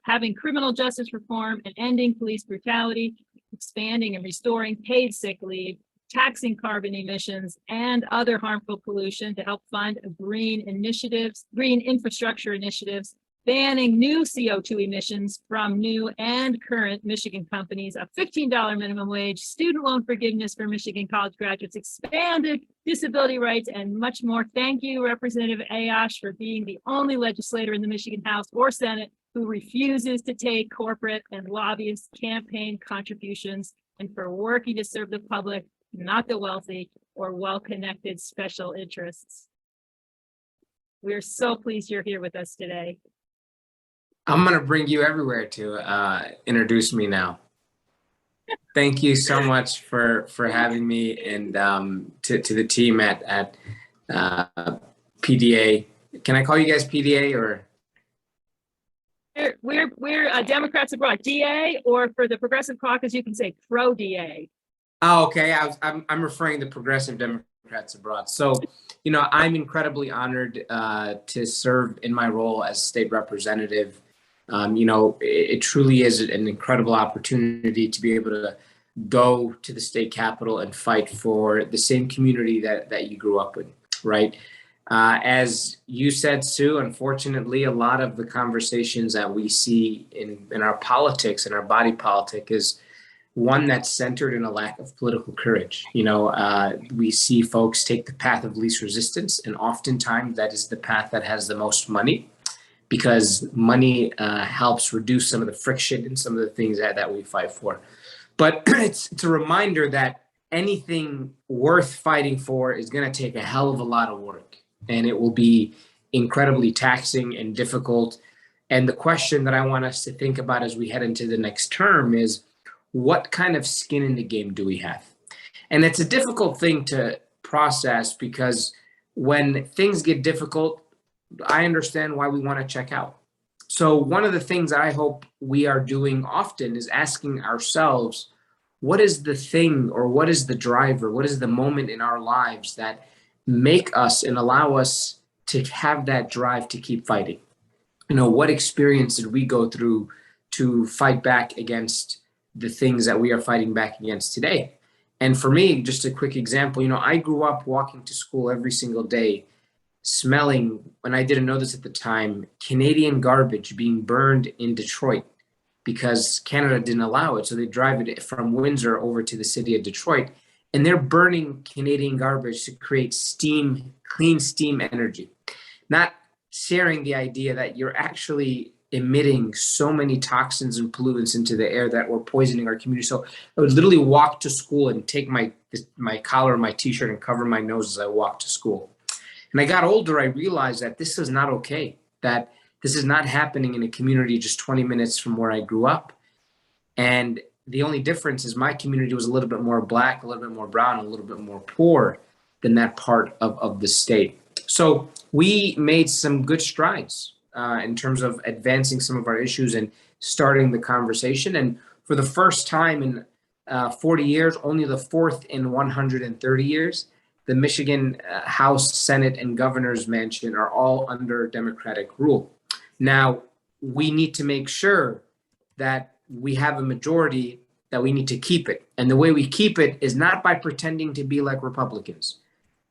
having criminal justice reform, and ending police brutality, expanding and restoring paid sick leave, taxing carbon emissions and other harmful pollution to help fund green infrastructure initiatives, banning new CO2 emissions from new and current Michigan companies, a $15 minimum wage, student loan forgiveness for Michigan college graduates, expanded disability rights, and much more. Thank you, Representative Aiyash, for being the only legislator in the Michigan House or Senate who refuses to take corporate and lobbyist campaign contributions, and for working to serve the public, not the wealthy or well-connected special interests. We are so pleased you're here with us today. I'm going to bring you everywhere to introduce me now. Thank you so much for having me, and to the team at PDA. Can I call you guys PDA or? We're Democrats abroad, DA, or for the Progressive Caucus, you can say proDA. Oh, okay. I'm referring to Progressive Democrats abroad. So, I'm incredibly honored to serve in my role as state representative. It truly is an incredible opportunity to be able to go to the state capitol and fight for the same community that you grew up in, right? As you said, Sue, unfortunately, a lot of the conversations that we see in our politics and our body politic is one that's centered in a lack of political courage. We see folks take the path of least resistance, and oftentimes that is the path that has the most money, because money helps reduce some of the friction and some of the things that we fight for. But it's a reminder that anything worth fighting for is going to take a hell of a lot of work, and it will be incredibly taxing and difficult. And the question that I want us to think about as we head into the next term is, what kind of skin in the game do we have? And it's a difficult thing to process, because when things get difficult, I understand why we want to check out. So one of the things I hope we are doing often is asking ourselves, what is the thing, or what is the driver, what is the moment in our lives that make us and allow us to have that drive to keep fighting? What experience did we go through to fight back against the things that we are fighting back against today? And for me, just a quick example, I grew up walking to school every single day, smelling, when I didn't know this at the time, Canadian garbage being burned in Detroit, because Canada didn't allow it. So they drive it from Windsor over to the city of Detroit, and they're burning Canadian garbage to create steam, clean steam energy, not sharing the idea that you're actually emitting so many toxins and pollutants into the air that were poisoning our community. So I would literally walk to school and take my collar and my t-shirt and cover my nose as I walked to school. And I got older, I realized that this is not okay, that this is not happening in a community just 20 minutes from where I grew up. And the only difference is my community was a little bit more Black, a little bit more brown, a little bit more poor than that part of the state. So we made some good strides in terms of advancing some of our issues and starting the conversation. And for the first time in 40 years, only the fourth in 130 years, the Michigan House, Senate, and Governor's Mansion are all under Democratic rule. Now, we need to make sure that we have a majority, that we need to keep it. And the way we keep it is not by pretending to be like Republicans,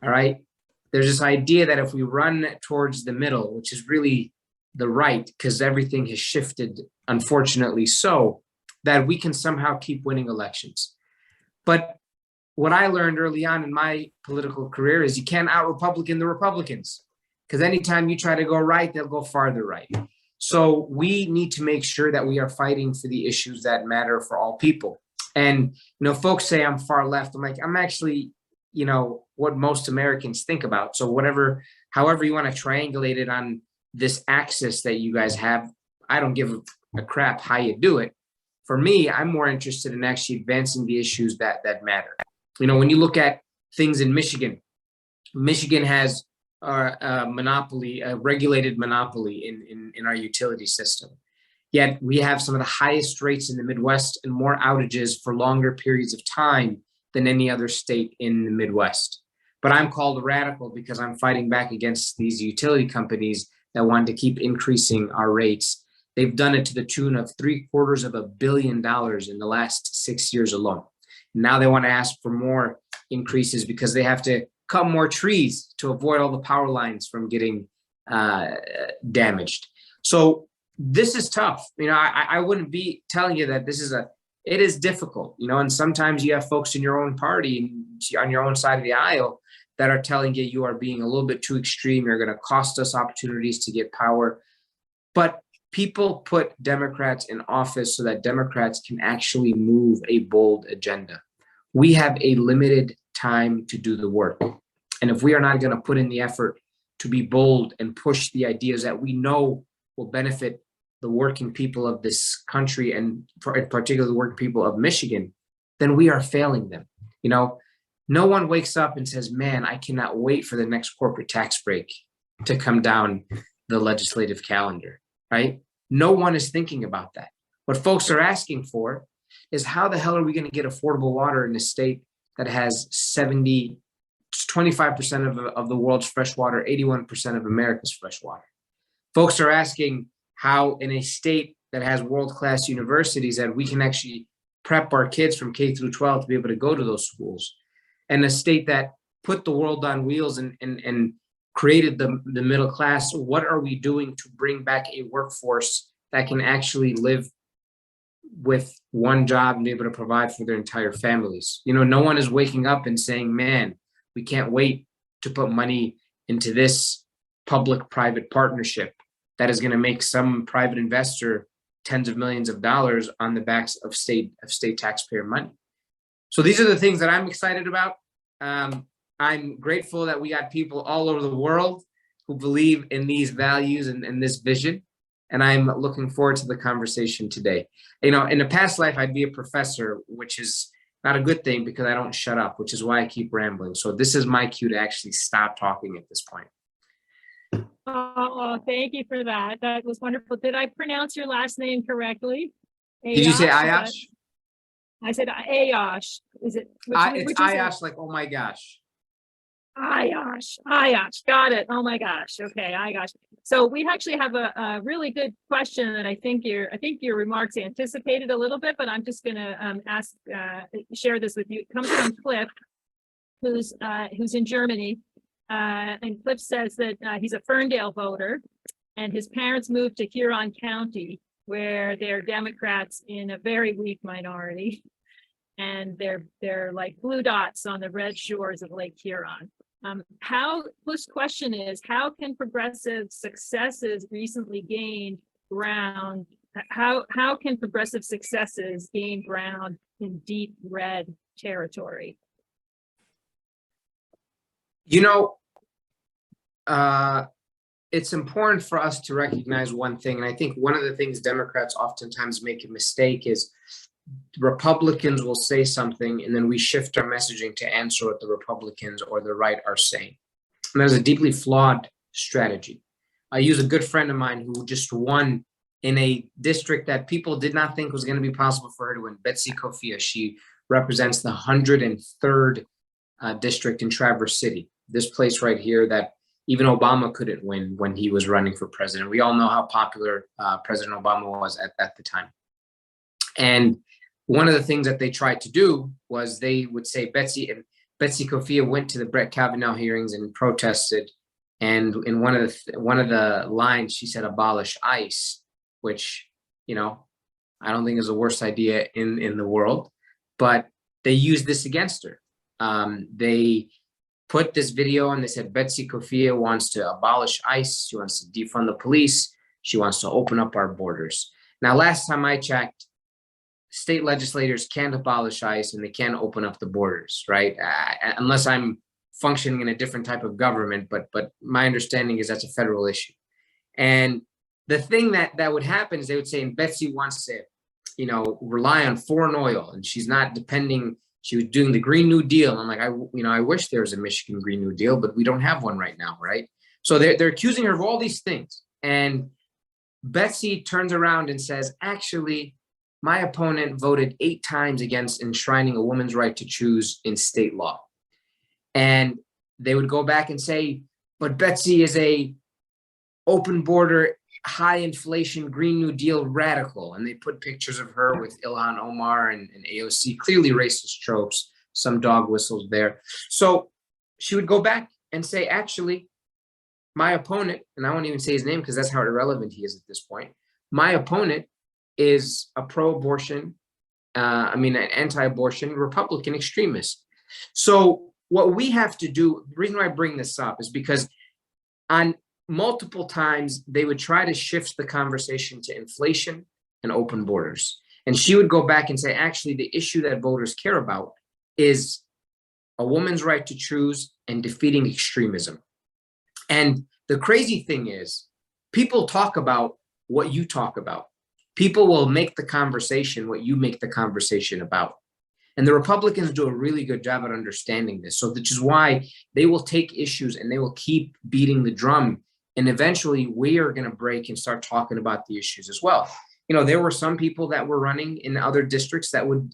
all right? There's this idea that if we run towards the middle, which is really the right, because everything has shifted, unfortunately so, that we can somehow keep winning elections. But what I learned early on in my political career is you can't out-Republican the Republicans, because anytime you try to go right, they'll go farther right. So we need to make sure that we are fighting for the issues that matter for all people. And, folks say I'm far left. I'm like, I'm actually, what most Americans think about. So however you want to triangulate it on this axis that you guys have, I don't give a crap how you do it. For me, I'm more interested in actually advancing the issues that matter. When you look at things in Michigan has a monopoly, a regulated monopoly in our utility system. Yet we have some of the highest rates in the Midwest and more outages for longer periods of time than any other state in the Midwest. But I'm called a radical because I'm fighting back against these utility companies that want to keep increasing our rates. They've done it to the tune of $750 million in the last 6 years alone. Now they want to ask for more increases because they have to cut more trees to avoid all the power lines from getting damaged. So this is tough. I wouldn't be telling you that it is difficult, and sometimes you have folks in your own party on your own side of the aisle that are telling you are being a little bit too extreme. You're going to cost us opportunities to get power. But People put Democrats in office so that Democrats can actually move a bold agenda. We have a limited time to do the work. And if we are not going to put in the effort to be bold and push the ideas that we know will benefit the working people of this country, and in particular the working people of Michigan, then we are failing them. You know, no one wakes up and says, man, I cannot wait for the next corporate tax break to come down the legislative calendar, right? No one is thinking about that. What folks are asking for is, how the hell are we going to get affordable water in a state that has 25% of the world's fresh water, 81% of America's fresh water? Folks are asking how in a state that has world-class universities that we can actually prep our kids from K through 12 to be able to go to those schools, and a state that put the world on wheels and created the middle class. What are we doing to bring back a workforce that can actually live with one job and be able to provide for their entire families? You know, no one is waking up and saying, man, we can't wait to put money into this public-private partnership that is going to make some private investor tens of millions of dollars on the backs of state taxpayer money. So these are the things that I'm excited about. I'm grateful that we got people all over the world who believe in these values and this vision. And I'm looking forward to the conversation today. You know, in a past life, I'd be a professor, which is not a good thing because I don't shut up, which is why I keep rambling. So this is my cue to actually stop talking at this point. Oh, thank you for that. That was wonderful. Did I pronounce your last name correctly? Did you say Aiyash? Aiyash? I said Aiyash. Is it? It's Aiyash, like, oh my gosh. Aiyash. Got it. Oh my gosh. Okay, Aiyash. So we actually have a really good question that I think your remarks anticipated a little bit, but I'm just going to share this with you. It comes from Cliff, who's in Germany. And Cliff says that he's a Ferndale voter, and his parents moved to Huron County, where they're Democrats in a very weak minority, and they're like blue dots on the red shores of Lake Huron. Cliff's question is, how can progressive successes recently gained ground? How can progressive successes gain ground in deep red territory? You know, it's important for us to recognize one thing. And I think one of the things Democrats oftentimes make a mistake is Republicans will say something and then we shift our messaging to answer what the Republicans or the right are saying. And that is a deeply flawed strategy. I use a good friend of mine who just won in a district that people did not think was going to be possible for her to win, Betsy Kofia. She represents the 103rd district in Traverse City, this place right here that even Obama couldn't win when he was running for president. We all know how popular President Obama was at the time. And one of the things that they tried to do was they would say Betsy Kofia went to the Brett Kavanaugh hearings and protested. And in one of the lines, she said, abolish ICE, which, you know, I don't think is the worst idea in the world, but they used this against her. They put this video and they said Betsy Kofia wants to abolish ICE. She wants to defund the police. She wants to open up our borders. Now, last time I checked, state legislators can't abolish ICE and they can't open up the borders, right? Unless I'm functioning in a different type of government, but my understanding is that's a federal issue. And the thing that would happen is they would say, and Betsy wants to, you know, rely on foreign oil, and she's not depending. She was doing the Green New Deal. And I'm like, I wish there was a Michigan Green New Deal, but we don't have one right now, right? So they're accusing her of all these things. And Betsy turns around and says, actually, my opponent voted 8 times against enshrining a woman's right to choose in state law. And they would go back and say, but Betsy is a open border, high inflation, Green New Deal radical. And they put pictures of her with Ilhan Omar and AOC, clearly racist tropes, some dog whistles there. So she would go back and say, actually, my opponent, and I won't even say his name because that's how irrelevant he is at this point. My opponent is a pro-abortion, an anti-abortion Republican extremist. So what we have to do, the reason why I bring this up is because on multiple times they would try to shift the conversation to inflation and open borders. And she would go back and say, actually, the issue that voters care about is a woman's right to choose and defeating extremism. And the crazy thing is, people talk about what you talk about. People will make the conversation what you make the conversation about. And the Republicans do a really good job at understanding this. So which is why they will take issues and they will keep beating the drum. And eventually we are going to break and start talking about the issues as well. You know, there were some people that were running in other districts that would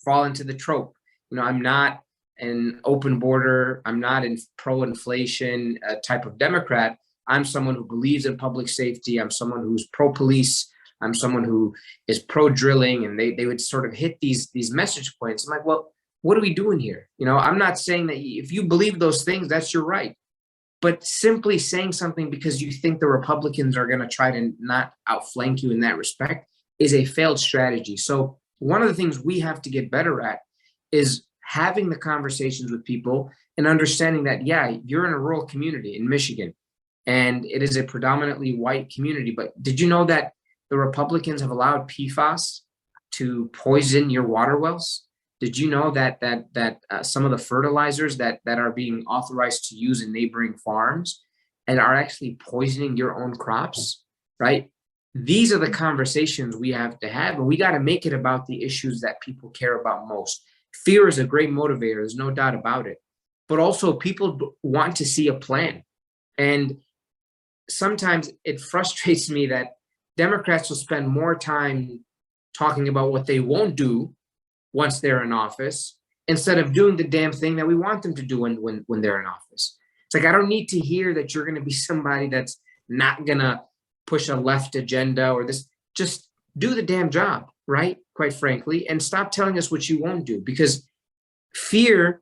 fall into the trope. You know, I'm not an open border, I'm not in pro-inflation type of Democrat. I'm someone who believes in public safety. I'm someone who's pro-police. I'm someone who is pro-drilling, and they would sort of hit these message points. I'm like, well, what are we doing here? You know, I'm not saying that if you believe those things, that's your right. But simply saying something because you think the Republicans are going to try to not outflank you in that respect is a failed strategy. So one of the things we have to get better at is having the conversations with people and understanding that, yeah, you're in a rural community in Michigan, and it is a predominantly white community. But did you know that the Republicans have allowed PFAS to poison your water wells? Did you know that some of the fertilizers that are being authorized to use in neighboring farms and are actually poisoning your own crops, right? These are the conversations we have to have, and we got to make it about the issues that people care about most. Fear is a great motivator, there's no doubt about it. But also people want to see a plan. And sometimes it frustrates me that Democrats will spend more time talking about what they won't do once they're in office instead of doing the damn thing that we want them to do when they're in office. It's like, I don't need to hear that you're going to be somebody that's not going to push a left agenda or this. Just do the damn job, right? Quite frankly, and stop telling us what you won't do, because fear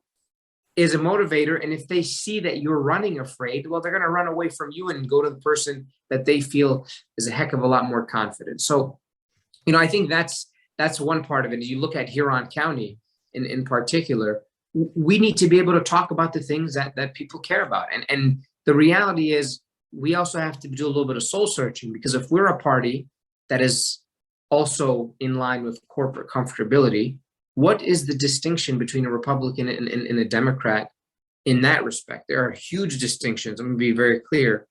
is a motivator. And if they see that you're running afraid, well, they're going to run away from you and go to the person that they feel is a heck of a lot more confident. So, you know, I think that's one part of it. As you look at Huron County in particular, we need to be able to talk about the things that people care about. And the reality is we also have to do a little bit of soul searching, because if we're a party that is also in line with corporate comfortability, what is the distinction between a Republican and a Democrat in that respect? There are huge distinctions. I'm going to be very clear.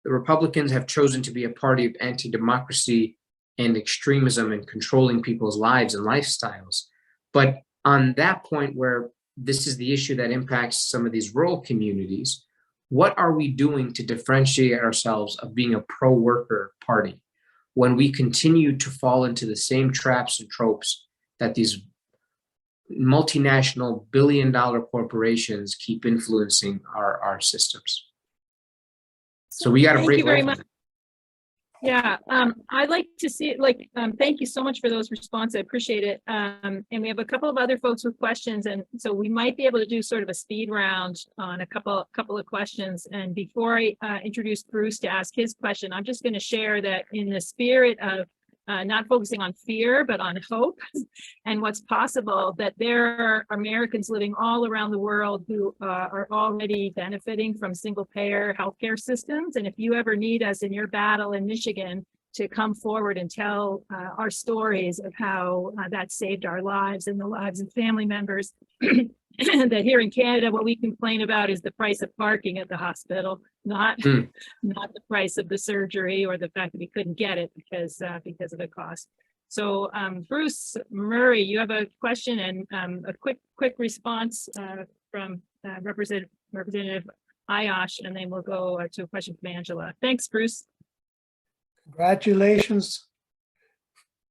The Republicans have chosen to be a party of anti-democracy and extremism and controlling people's lives and lifestyles. But on that point where this is the issue that impacts some of these rural communities, what are we doing to differentiate ourselves of being a pro-worker party when we continue to fall into the same traps and tropes that these multinational billion-dollar corporations keep influencing our systems? So we got to break. Thank you very much. Yeah, I'd like to see it. Thank you so much for those responses. I appreciate it. And we have a couple of other folks with questions, and so we might be able to do sort of a speed round on a couple of questions. And before I introduce Bruce to ask his question, I'm just going to share that in the spirit of not focusing on fear, but on hope and what's possible, that there are Americans living all around the world who are already benefiting from single payer healthcare systems. And if you ever need us in your battle in Michigan to come forward and tell our stories of how that saved our lives and the lives of family members, that here in Canada, what we complain about is the price of parking at the hospital, not the price of the surgery or the fact that we couldn't get it because of the cost. So Bruce Murray, you have a question and a quick response from Representative Aiyash, and then we'll go to a question from Angela. Thanks, Bruce. Congratulations,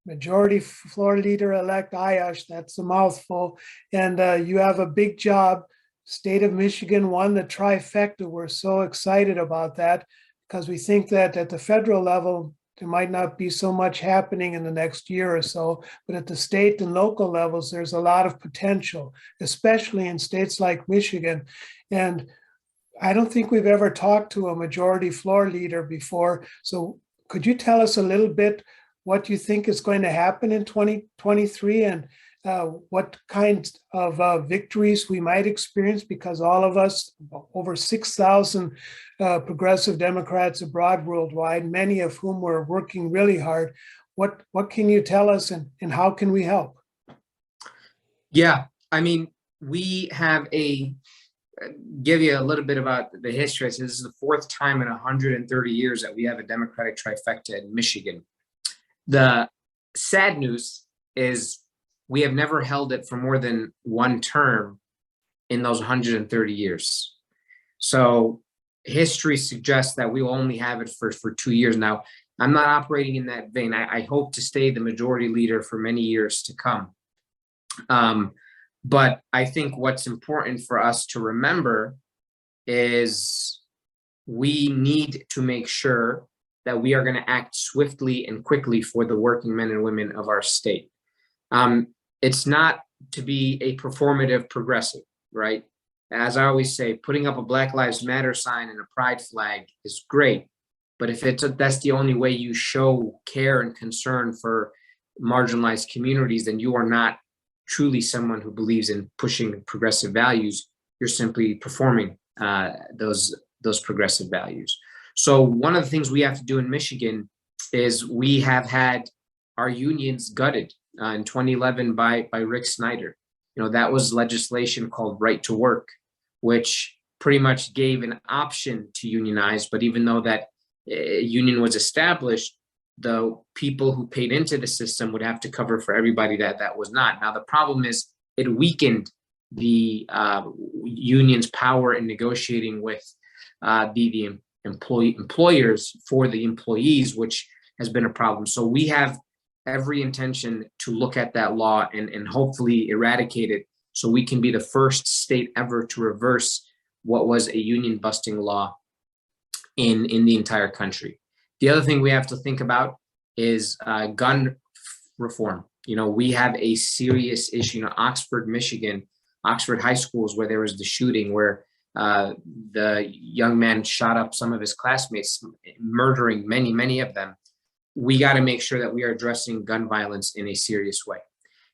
Majority Floor Leader-elect Aiyash. That's a mouthful. And you have a big job. State of Michigan won the trifecta. We're so excited about that because we think that at the federal level, there might not be so much happening in the next year or so, but at the state and local levels, there's a lot of potential, especially in states like Michigan. And I don't think we've ever talked to a majority floor leader before. So could you tell us a little bit what you think is going to happen in 2023 and what kind of victories we might experience, because all of us, over 6,000 progressive Democrats abroad worldwide, many of whom were working really hard. What can you tell us, and how can we help? Yeah, I mean, we have give you a little bit about the history. So this is the fourth time in 130 years that we have a Democratic trifecta in Michigan. The sad news is we have never held it for more than one term in those 130 years. So history suggests that we will only have it for 2 years. Now, I'm not operating in that vein. I hope to stay the majority leader for many years to come. But I think what's important for us to remember is we need to make sure that we are going to act swiftly and quickly for the working men and women of our state. It's not to be a performative progressive, right? As I always say, putting up a Black Lives Matter sign and a pride flag is great. But if that's the only way you show care and concern for marginalized communities, then you are not truly someone who believes in pushing progressive values. You're simply performing those progressive values. So one of the things we have to do in Michigan is we have had our unions gutted in 2011 by Rick Snyder. You know, that was legislation called Right to Work, which pretty much gave an option to unionize. But even though that union was established, the people who paid into the system would have to cover for everybody that was not. Now, the problem is it weakened the union's power in negotiating with the employers for the employees, which has been a problem. So we have every intention to look at that law and hopefully eradicate it, so we can be the first state ever to reverse what was a union busting law in the entire country. The other thing we have to think about is gun reform. You know, we have a serious issue. You know, Oxford, Michigan, Oxford high schools, where there was the shooting where the young man shot up some of his classmates, murdering many of them. We got to make sure that we are addressing gun violence in a serious way.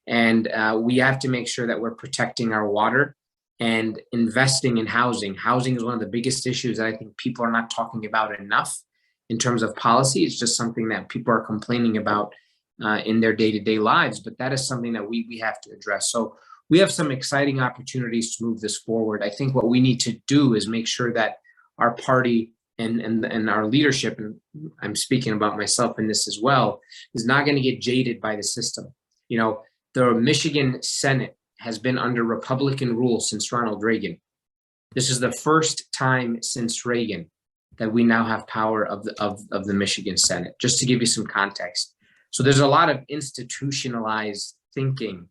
And we have to make sure that we're protecting our water and investing in housing. Housing is one of the biggest issues that I think people are not talking about enough in terms of policy. It's just something that people are complaining about in their day-to-day lives, but that is something that we have to address. So we have some exciting opportunities to move this forward. I think what we need to do is make sure that our party and our leadership, and I'm speaking about myself in this as well, is not going to get jaded by the system. You know, the Michigan Senate has been under Republican rule since Ronald Reagan. This is the first time since Reagan that we now have power of the Michigan Senate, just to give you some context. So there's a lot of institutionalized thinking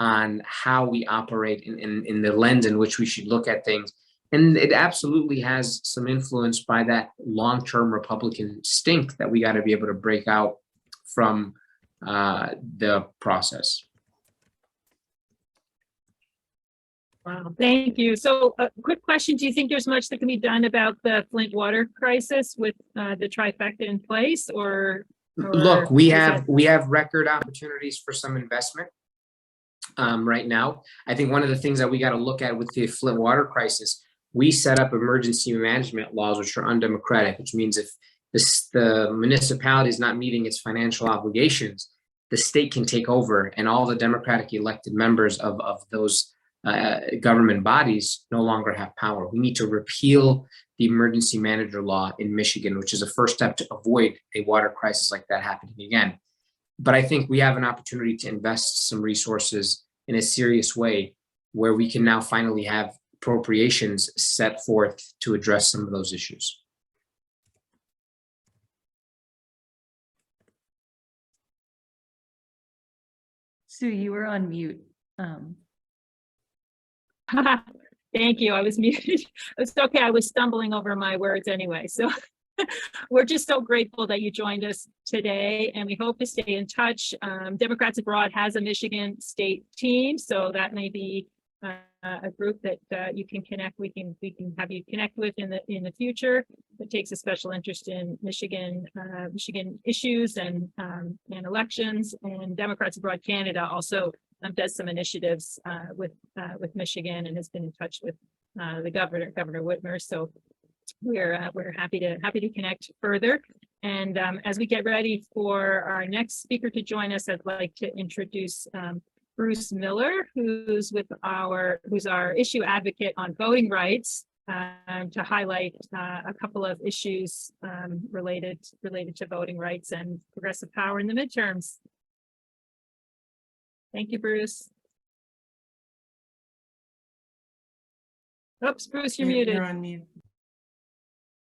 on how we operate in the lens in which we should look at things. And it absolutely has some influence by that long-term Republican stink that we got to be able to break out from the process. Wow, thank you. So a quick question. Do you think there's much that can be done about the Flint water crisis with the trifecta in place, or look, we have record opportunities for some investment right now. I think one of the things that we got to look at with the Flint water crisis, we set up emergency management laws, which are undemocratic, which means if the municipality is not meeting its financial obligations, the state can take over, and all the Democratic elected members of those government bodies no longer have power. We need to repeal the emergency manager law in Michigan, which is a first step to avoid a water crisis like that happening again. But I think we have an opportunity to invest some resources in a serious way, where we can now finally have appropriations set forth to address some of those issues. Sue, you were on mute. Thank you. I was muted. It's okay. I was stumbling over my words anyway. So we're just so grateful that you joined us today, and we hope to stay in touch. Democrats Abroad has a Michigan state team, so that may be a group that you can connect. We can have you connect with in the future. That takes a special interest in Michigan issues and elections. And Democrats Abroad Canada also does some initiatives with Michigan and has been in touch with the Governor Whitmer. So we're happy to connect further. And as we get ready for our next speaker to join us, I'd like to introduce Bruce Miller, who's our issue advocate on voting rights, to highlight a couple of issues related to voting rights and progressive power in the midterms. Thank you, Bruce. Oops, Bruce, you're muted. You're on mute.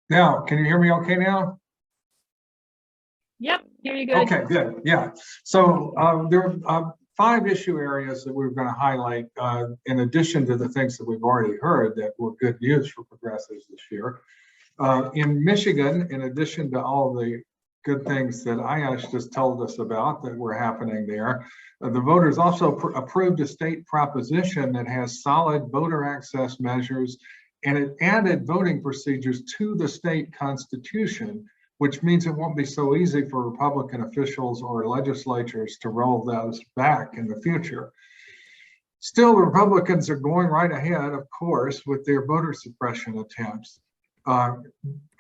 Now, can you hear me okay now? Yep, here you go. Okay, good. Yeah. So there are 5 issue areas that we're going to highlight in addition to the things that we've already heard that were good news for progressives this year. In Michigan, in addition to all the good things that Aiyash just told us about that were happening there, the voters also approved a state proposition that has solid voter access measures, and it added voting procedures to the state constitution, which means it won't be so easy for Republican officials or legislatures to roll those back in the future. Still, the Republicans are going right ahead, of course, with their voter suppression attempts.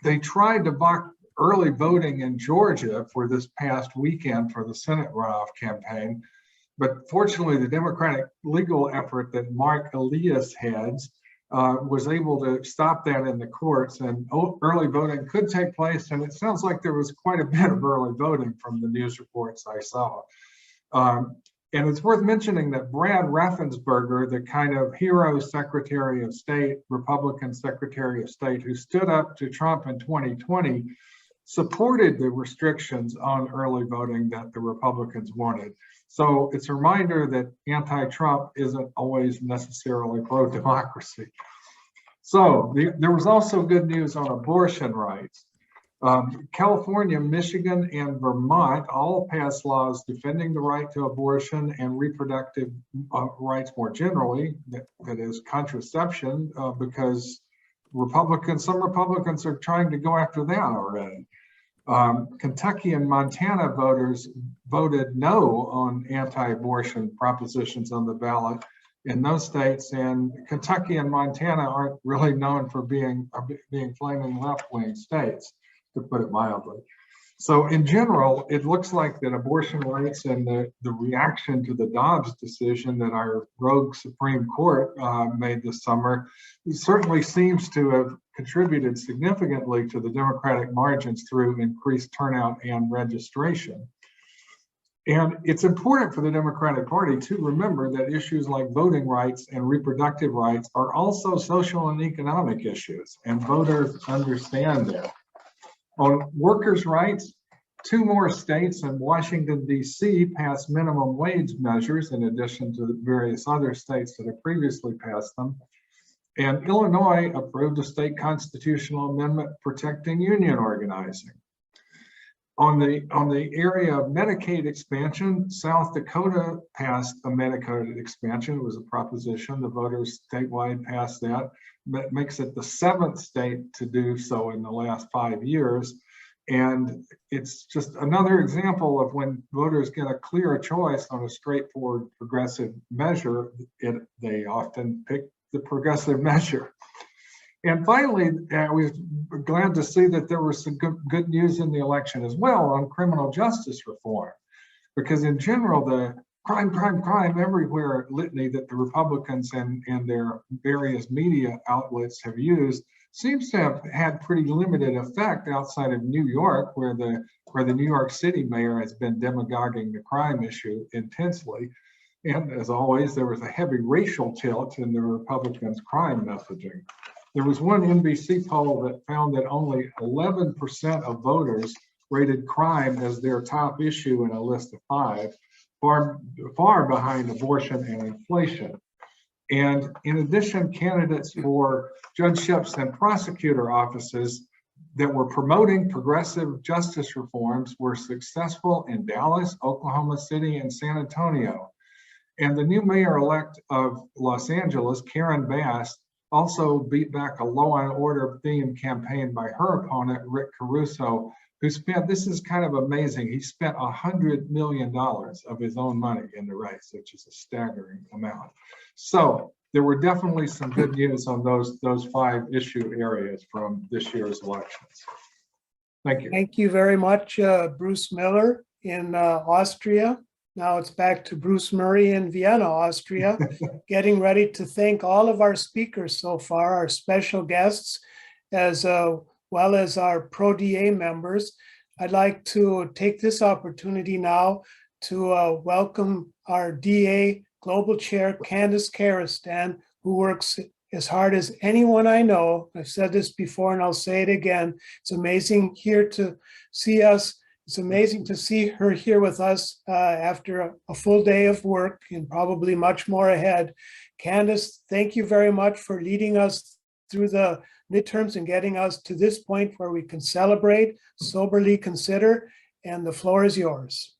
They tried to block early voting in Georgia for this past weekend for the Senate runoff campaign, but fortunately, the Democratic legal effort that Mark Elias heads was able to stop that in the courts, and early voting could take place. And it sounds like there was quite a bit of early voting from the news reports I saw. And it's worth mentioning that Brad Raffensperger, the kind of hero Secretary of State, Republican Secretary of State, who stood up to Trump in 2020, supported the restrictions on early voting that the Republicans wanted. So it's a reminder that anti-Trump isn't always necessarily pro-democracy. So there was also good news on abortion rights. California, Michigan, and Vermont all passed laws defending the right to abortion and reproductive rights more generally, that is contraception, because some Republicans are trying to go after that already. Kentucky and Montana voters voted no on anti-abortion propositions on the ballot in those states, and Kentucky and Montana aren't really known for being flaming left-wing states, to put it mildly. So in general, it looks like that abortion rights and the reaction to the Dobbs decision that our rogue Supreme Court made this summer certainly seems to have contributed significantly to the Democratic margins through increased turnout and registration. And it's important for the Democratic Party to remember that issues like voting rights and reproductive rights are also social and economic issues, and voters understand that. On workers' rights, 2 more states and Washington, D.C. passed minimum wage measures in addition to the various other states that have previously passed them. And Illinois approved a state constitutional amendment protecting union organizing. On the area of Medicaid expansion, South Dakota passed a Medicaid expansion. It was a proposition. The voters statewide passed that. That makes it the 7th state to do so in the last 5 years. And it's just another example of when voters get a clear choice on a straightforward progressive measure, they often pick the progressive measure. And finally, I was glad to see that there was some good news in the election as well on criminal justice reform, because in general, the crime everywhere litany that the Republicans and their various media outlets have used seems to have had pretty limited effect outside of New York, where the New York City mayor has been demagoguing the crime issue intensely. And as always, there was a heavy racial tilt in the Republicans' crime messaging. There was one NBC poll that found that only 11% of voters rated crime as their top issue in a list of 5, far behind abortion and inflation. And in addition, candidates for judgeships and prosecutor offices that were promoting progressive justice reforms were successful in Dallas, Oklahoma City, and San Antonio. And the new mayor-elect of Los Angeles, Karen Bass, also beat back a law and order themed campaign by her opponent, Rick Caruso, who spent, this is kind of amazing, he spent $100 million of his own money in the race, which is a staggering amount. So there were definitely some good news on those 5 issue areas from this year's elections. Thank you. Thank you very much, Bruce Miller in Austria. Now it's back to Bruce Murray in Vienna, Austria. Getting ready to thank all of our speakers so far, our special guests, as well as our proDA members. I'd like to take this opportunity now to welcome our DA Global Chair, Candace Karistan, who works as hard as anyone I know. I've said this before and I'll say it again. It's amazing here to see us. It's amazing to see her here with us after a full day of work and probably much more ahead. Candace, thank you very much for leading us through the midterms and getting us to this point where we can celebrate, soberly consider, and the floor is yours.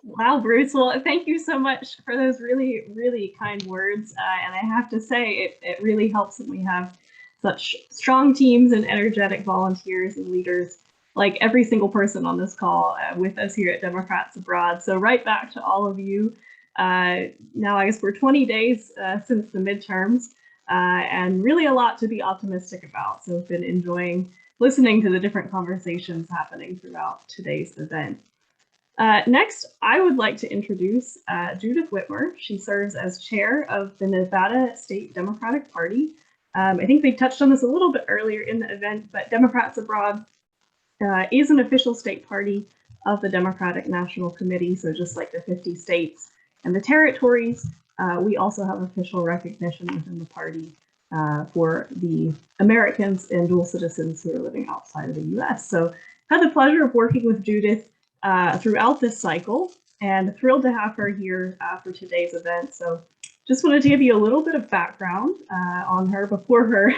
Wow, Bruce. Well, thank you so much for those really, really kind words. And I have to say, it really helps that we have such strong teams and energetic volunteers and leaders, like every single person on this call with us here at Democrats Abroad. So right back to all of you. Now, I guess we're 20 days since the midterms, and really a lot to be optimistic about. So I've been enjoying listening to the different conversations happening throughout today's event. Next, I would like to introduce Judith Whitmer. She serves as chair of the Nevada State Democratic Party. I think we touched on this a little bit earlier in the event, but Democrats Abroad is an official state party of the Democratic National Committee. So just like the 50 states and the territories, we also have official recognition within the party for the Americans and dual citizens who are living outside of the US. So I had the pleasure of working with Judith throughout this cycle, and thrilled to have her here for today's event. So just wanted to give you a little bit of background on her before her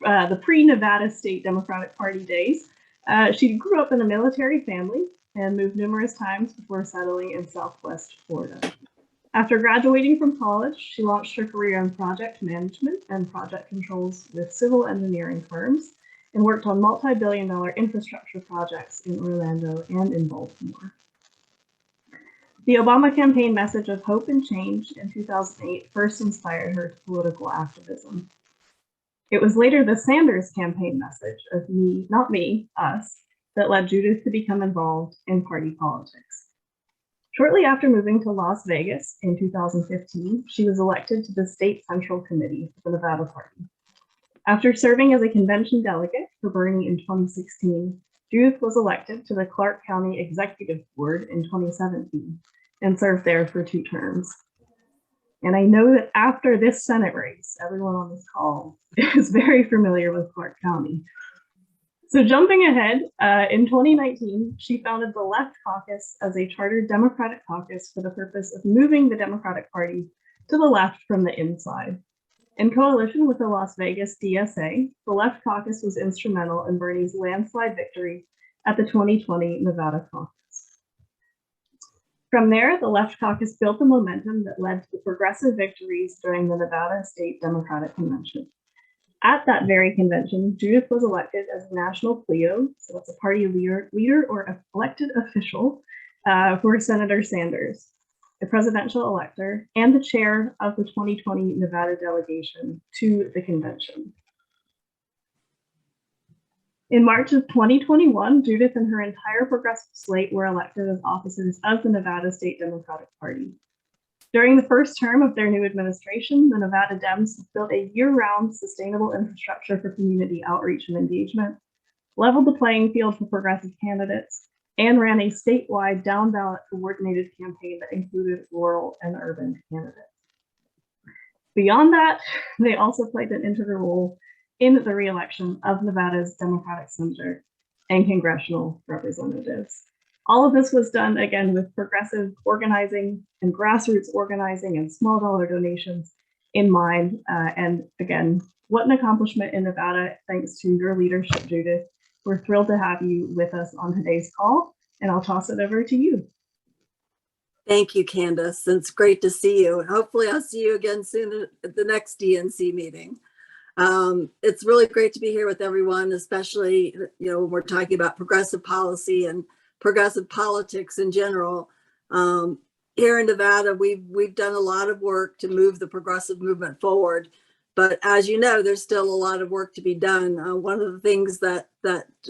the pre-Nevada State Democratic Party days. She grew up in a military family and moved numerous times before settling in Southwest Florida. After graduating from college, she launched her career in project management and project controls with civil engineering firms, and worked on multi-billion-dollar infrastructure projects in Orlando and in Baltimore. The Obama campaign message of hope and change in 2008 first inspired her to political activism. It was later the Sanders campaign message of me, not me, us, that led Judith to become involved in party politics. Shortly after moving to Las Vegas in 2015, she was elected to the State Central Committee for the Nevada Party. After serving as a convention delegate for Bernie in 2016, Judith was elected to the Clark County Executive Board in 2017 and served there for 2 terms. And I know that after this Senate race, everyone on this call is very familiar with Clark County. So jumping ahead, in 2019, she founded the Left Caucus as a chartered Democratic caucus for the purpose of moving the Democratic Party to the left from the inside. In coalition with the Las Vegas DSA, the Left Caucus was instrumental in Bernie's landslide victory at the 2020 Nevada caucus. From there, the Left Caucus built the momentum that led to the progressive victories during the Nevada State Democratic Convention. At that very convention, Judith was elected as a national pleo, so that's a party leader or elected official for Senator Sanders, the presidential elector, and the chair of the 2020 Nevada delegation to the convention. In March of 2021, Judith and her entire progressive slate were elected as officers of the Nevada State Democratic Party. During the first term of their new administration, the Nevada Dems built a year-round sustainable infrastructure for community outreach and engagement, leveled the playing field for progressive candidates, and ran a statewide down-ballot coordinated campaign that included rural and urban candidates. Beyond that, they also played an integral role in the re-election of Nevada's Democratic Senator and congressional representatives. All of this was done, again, with progressive organizing and grassroots organizing and small dollar donations in mind. And again, what an accomplishment in Nevada, thanks to your leadership, Judith. We're thrilled to have you with us on today's call, and I'll toss it over to you. Thank you, Candace. It's great to see you. Hopefully I'll see you again soon at the next DNC meeting. It's really great to be here with everyone, especially, when we're talking about progressive policy and progressive politics in general. Here in Nevada, we've done a lot of work to move the progressive movement forward. But as you know, there's still a lot of work to be done. One of the things that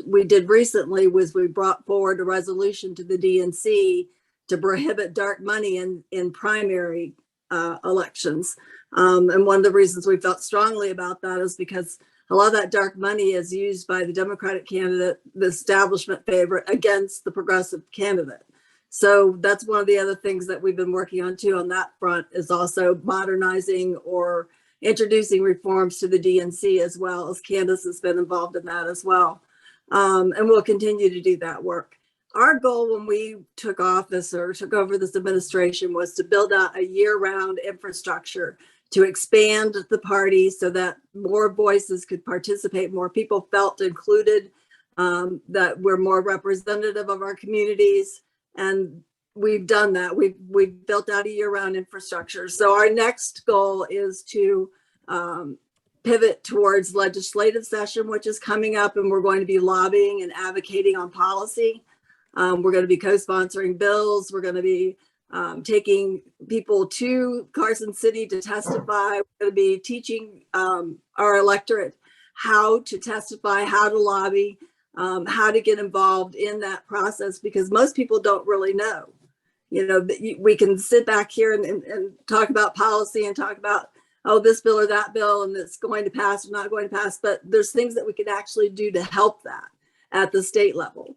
we did recently was we brought forward a resolution to the DNC to prohibit dark money in primary elections. And one of the reasons we felt strongly about that is because a lot of that dark money is used by the Democratic candidate, the establishment favorite, against the progressive candidate. So that's one of the other things that we've been working on too on that front, is also modernizing or introducing reforms to the DNC, as well as Candace has been involved in that as well. And we'll continue to do that work. Our goal when we took office or took over this administration was to build out a year-round infrastructure to expand the party so that more voices could participate, more people felt included, that we're more representative of our communities. And we've done that. We've built out a year-round infrastructure. So our next goal is to pivot towards legislative session, which is coming up, and we're going to be lobbying and advocating on policy. We're going to be co-sponsoring bills. We're going to be taking people to Carson City to testify. We're going to be teaching our electorate how to testify, how to lobby, how to get involved in that process, because most people don't really know. We can sit back here and talk about policy and talk about, oh, this bill or that bill, and it's going to pass or not going to pass, but there's things that we can actually do to help that at the state level.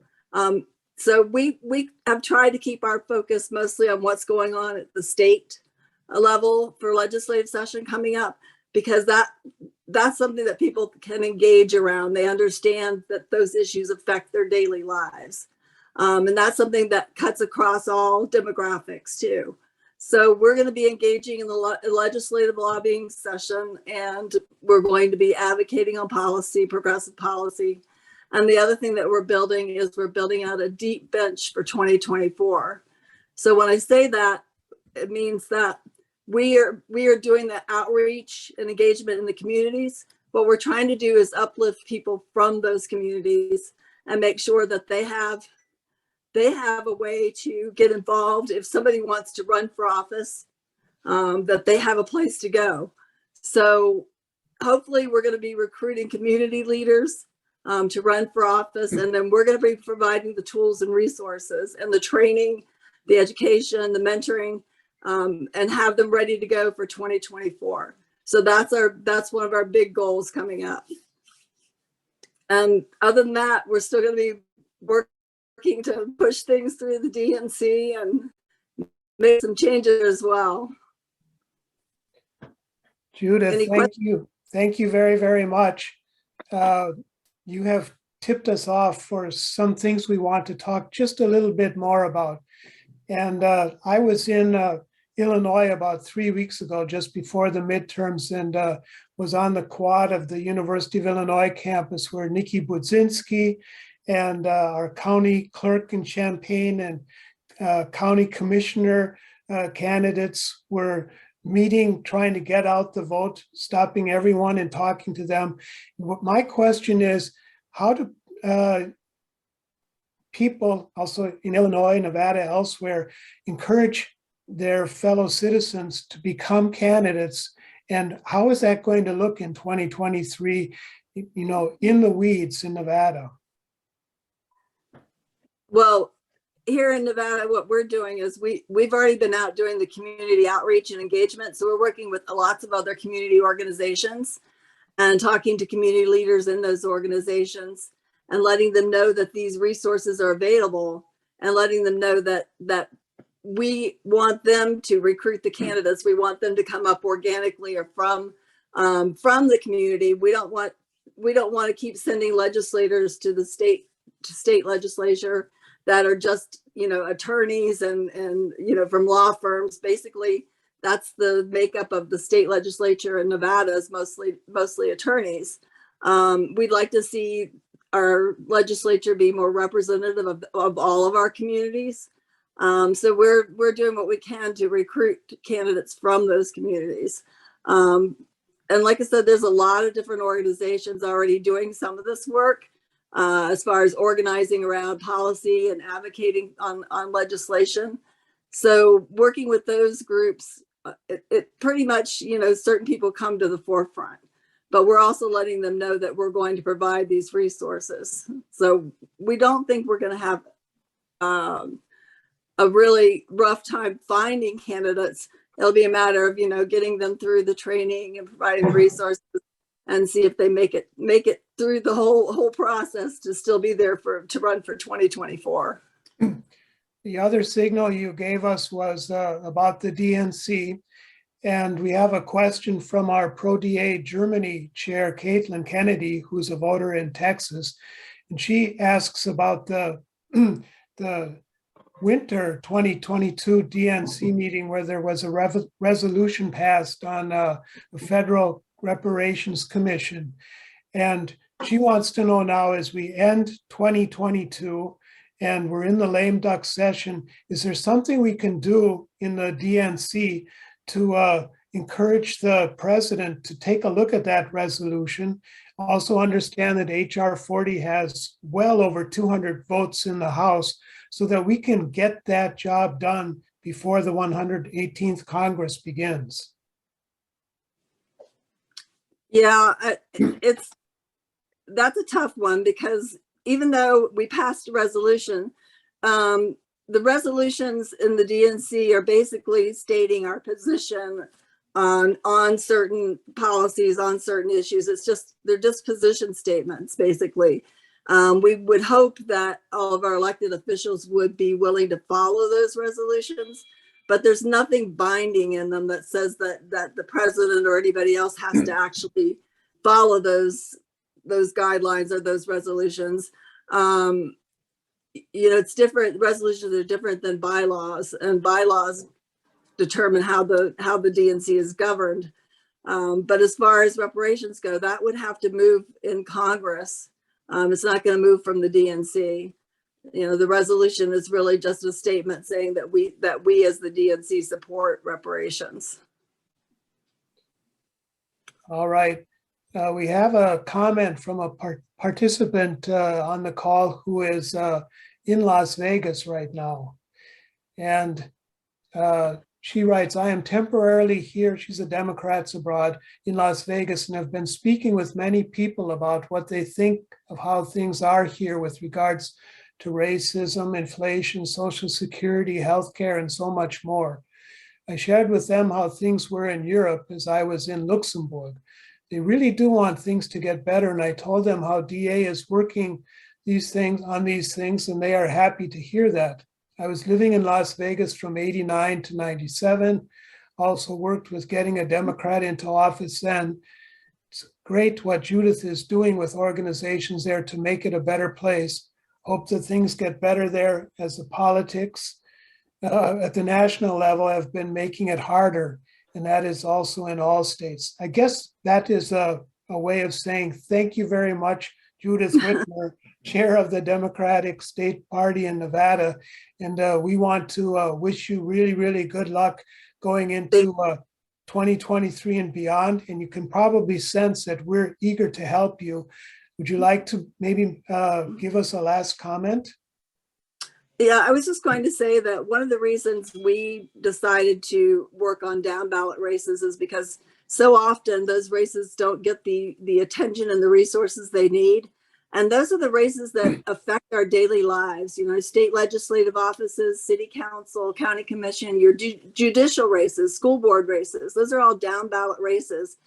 So we have tried to keep our focus mostly on what's going on at the state level for legislative session coming up, because that's something that people can engage around. They understand that those issues affect their daily lives. And that's something that cuts across all demographics too. So we're going to be engaging in the legislative lobbying session, and we're going to be advocating on policy, progressive policy. And the other thing that we're building is we're building out a deep bench for 2024. So when I say that, it means that we are doing the outreach and engagement in the communities. What we're trying to do is uplift people from those communities and make sure that they have a way to get involved. If somebody wants to run for office, that they have a place to go. So hopefully we're going to be recruiting community leaders to run for office. And then we're going to be providing the tools and resources and the training, the education, the mentoring, and have them ready to go for 2024. So that's one of our big goals coming up. And other than that, we're still going to be working to push things through the DNC and make some changes as well. Judith, thank you. Thank you very, very much. You have tipped us off for some things we want to talk just a little bit more about. And I was in Illinois about 3 weeks ago, just before the midterms, and was on the quad of the University of Illinois campus where Nikki Budzinski and our county clerk in Champaign and county commissioner candidates were meeting, trying to get out the vote, stopping everyone and talking to them. My question is, how do people also in Illinois, Nevada, elsewhere, encourage their fellow citizens to become candidates? And how is that going to look in 2023, in the weeds in Nevada? Well, here in Nevada, what we're doing is we've already been out doing the community outreach and engagement. So we're working with lots of other community organizations and talking to community leaders in those organizations and letting them know that these resources are available, and letting them know that we want them to recruit the candidates. We want them to come up organically or from the community. We don't want to keep sending legislators to the state legislature that are just, attorneys and from law firms. Basically, that's the makeup of the state legislature in Nevada, is mostly attorneys. We'd like to see our legislature be more representative of all of our communities. So we're doing what we can to recruit candidates from those communities. and like I said, there's a lot of different organizations already doing some of this work as far as organizing around policy and advocating on legislation. So working with those groups, it pretty much, you know, certain people come to the forefront, but we're also letting them know that we're going to provide these resources. So we don't think we're going to have a really rough time finding candidates. It'll be a matter of, you know, getting them through the training and providing resources and see if they make it through the whole process to still be there to run for 2024. The other signal you gave us was about the DNC. And we have a question from our proDA Germany chair, Caitlin Kennedy, who's a voter in Texas. And she asks about the winter 2022 DNC meeting where there was a resolution passed on a federal reparations commission. And she wants to know now, as we end 2022 and we're in the lame duck session, is there something we can do in the DNC to encourage the president to take a look at that resolution? Also understand that HR 40 has well over 200 votes in the House so that we can get that job done before the 118th Congress begins. Yeah, that's a tough one, because even though we passed a resolution, the resolutions in the DNC are basically stating our position on certain policies, on certain issues. They're just position statements, basically. We would hope that all of our elected officials would be willing to follow those resolutions, but there's nothing binding in them that says that the president or anybody else has to actually follow those guidelines or those resolutions. You know, it's different. Resolutions are different than bylaws, and bylaws determine how the DNC is governed. But as far as reparations go, that would have to move in Congress. It's not going to move from the DNC. You know, the resolution is really just a statement saying that we as the DNC support reparations. All right. We have a comment from a participant on the call who is in Las Vegas right now. And she writes, I am temporarily here, she's a Democrats abroad, in Las Vegas, and have been speaking with many people about what they think of how things are here with regards to racism, inflation, Social Security, healthcare, and so much more. I shared with them how things were in Europe as I was in Luxembourg. They really do want things to get better, and I told them how DA is working on these things, and they are happy to hear that. I was living in Las Vegas from 89 to 97, also worked with getting a Democrat into office then. It's great what Judith is doing with organizations there to make it a better place. Hope that things get better there, as the politics at the national level have been making it harder, and that is also in all states. I guess that is a way of saying thank you very much, Judith Whitmer, chair of the Democratic State Party in Nevada. And we want to wish you really, really good luck going into 2023 and beyond. And you can probably sense that we're eager to help you. Would you like to maybe give us a last comment? Yeah, I was just going to say that one of the reasons we decided to work on down ballot races is because so often those races don't get the attention and the resources they need. And those are the races that affect our daily lives, you know, state legislative offices, city council, county commission, your judicial races, school board races. Those are all down ballot races.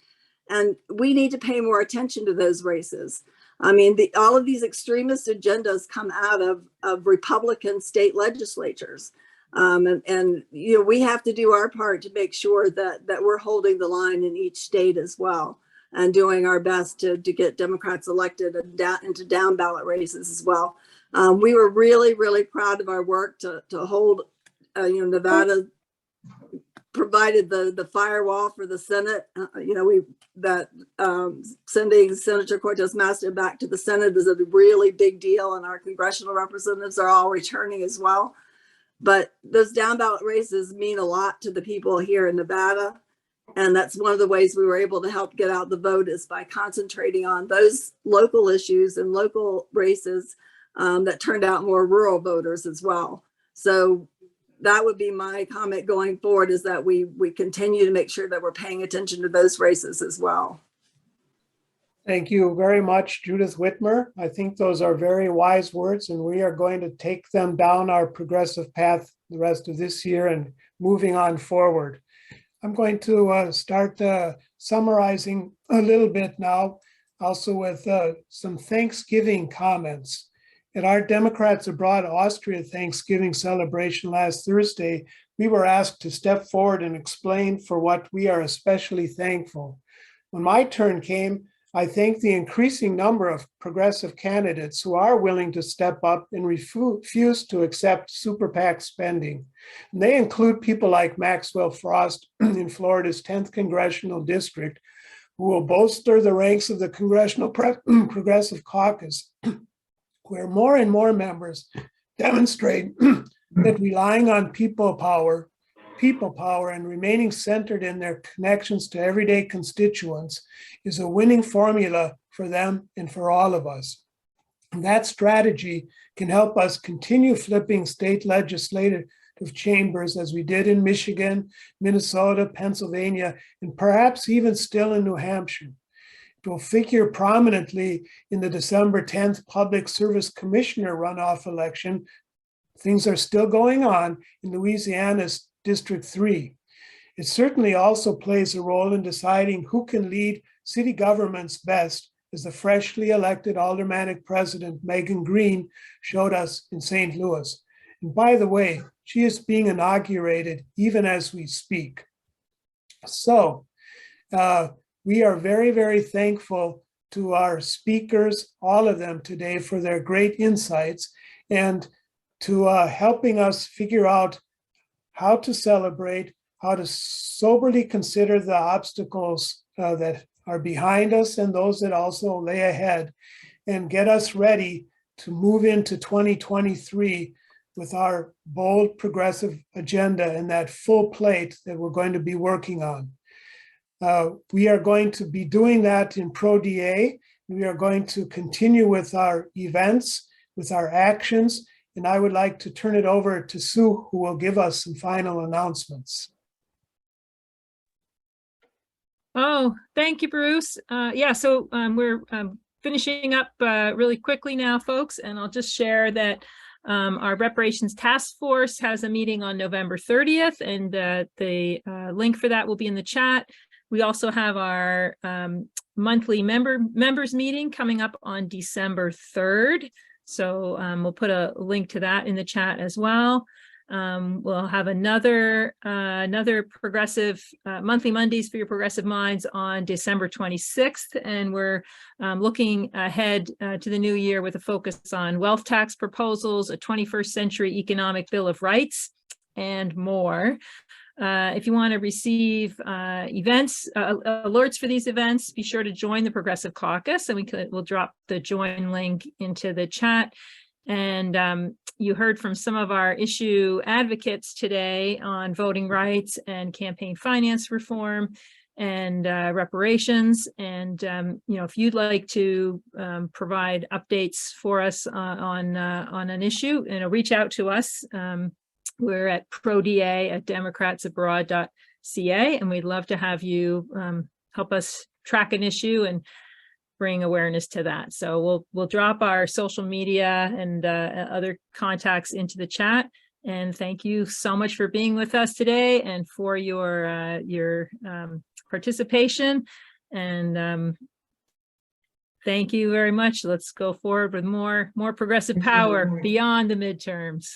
And we need to pay more attention to those races. I mean, all of these extremist agendas come out of Republican state legislatures. And you know, we have to do our part to make sure that we're holding the line in each state as well, and doing our best to get Democrats elected and into down ballot races as well. We were really, really proud of our work to hold, you know, Nevada provided the firewall for the Senate. You know, sending Senator Cortez Masto back to the Senate is a really big deal, and our congressional representatives are all returning as well. But those down ballot races mean a lot to the people here in Nevada. And that's one of the ways we were able to help get out the vote, is by concentrating on those local issues and local races that turned out more rural voters as well. So that would be my comment going forward, is that we continue to make sure that we're paying attention to those races as well. Thank you very much, Judith Whitmer. I think those are very wise words, and we are going to take them down our progressive path the rest of this year and moving on forward. I'm going to start summarizing a little bit now, also with some Thanksgiving comments. At our Democrats Abroad Austria Thanksgiving celebration last Thursday, we were asked to step forward and explain for what we are especially thankful. When my turn came, I thanked the increasing number of progressive candidates who are willing to step up and refuse to accept super PAC spending. And they include people like Maxwell Frost in Florida's 10th Congressional District, who will bolster the ranks of the Congressional Progressive Caucus, where more and more members demonstrate that relying on people power and remaining centered in their connections to everyday constituents is a winning formula for them and for all of us. And that strategy can help us continue flipping state legislative chambers, as we did in Michigan, Minnesota, Pennsylvania, and perhaps even still in New Hampshire. It will figure prominently in the December 10th Public Service Commissioner runoff election. Things are still going on in Louisiana's District 3. It certainly also plays a role in deciding who can lead city governments best, as the freshly elected aldermanic president, Megan Green, showed us in St. Louis. And by the way, she is being inaugurated even as we speak. So we are very, very thankful to our speakers, all of them today, for their great insights and to helping us figure out how to celebrate, how to soberly consider the obstacles that are behind us and those that also lay ahead, and get us ready to move into 2023 with our bold progressive agenda and that full plate that we're going to be working on. We are going to be doing that in proDA. We are going to continue with our events, with our actions, and I would like to turn it over to Sue, who will give us some final announcements. Oh, thank you, Bruce. So we're finishing up really quickly now, folks, and I'll just share that our Reparations Task Force has a meeting on November 30th, and the link for that will be in the chat. We also have our monthly members meeting coming up on December 3rd. So we'll put a link to that in the chat as well. We'll have another progressive monthly Mondays for your progressive minds on December 26th. And we're looking ahead to the new year with a focus on wealth tax proposals, a 21st century economic bill of rights, and more. If you want to receive alerts for these events, be sure to join the Progressive Caucus, and we'll drop the join link into the chat. And you heard from some of our issue advocates today on voting rights and campaign finance reform and reparations. And if you'd like to provide updates for us on an issue, reach out to us. We're at proDA at democratsabroad.ca, and we'd love to have you help us track an issue and bring awareness to that. So we'll drop our social media and other contacts into the chat. And thank you so much for being with us today and for your participation. And thank you very much. Let's go forward with more progressive power beyond the midterms.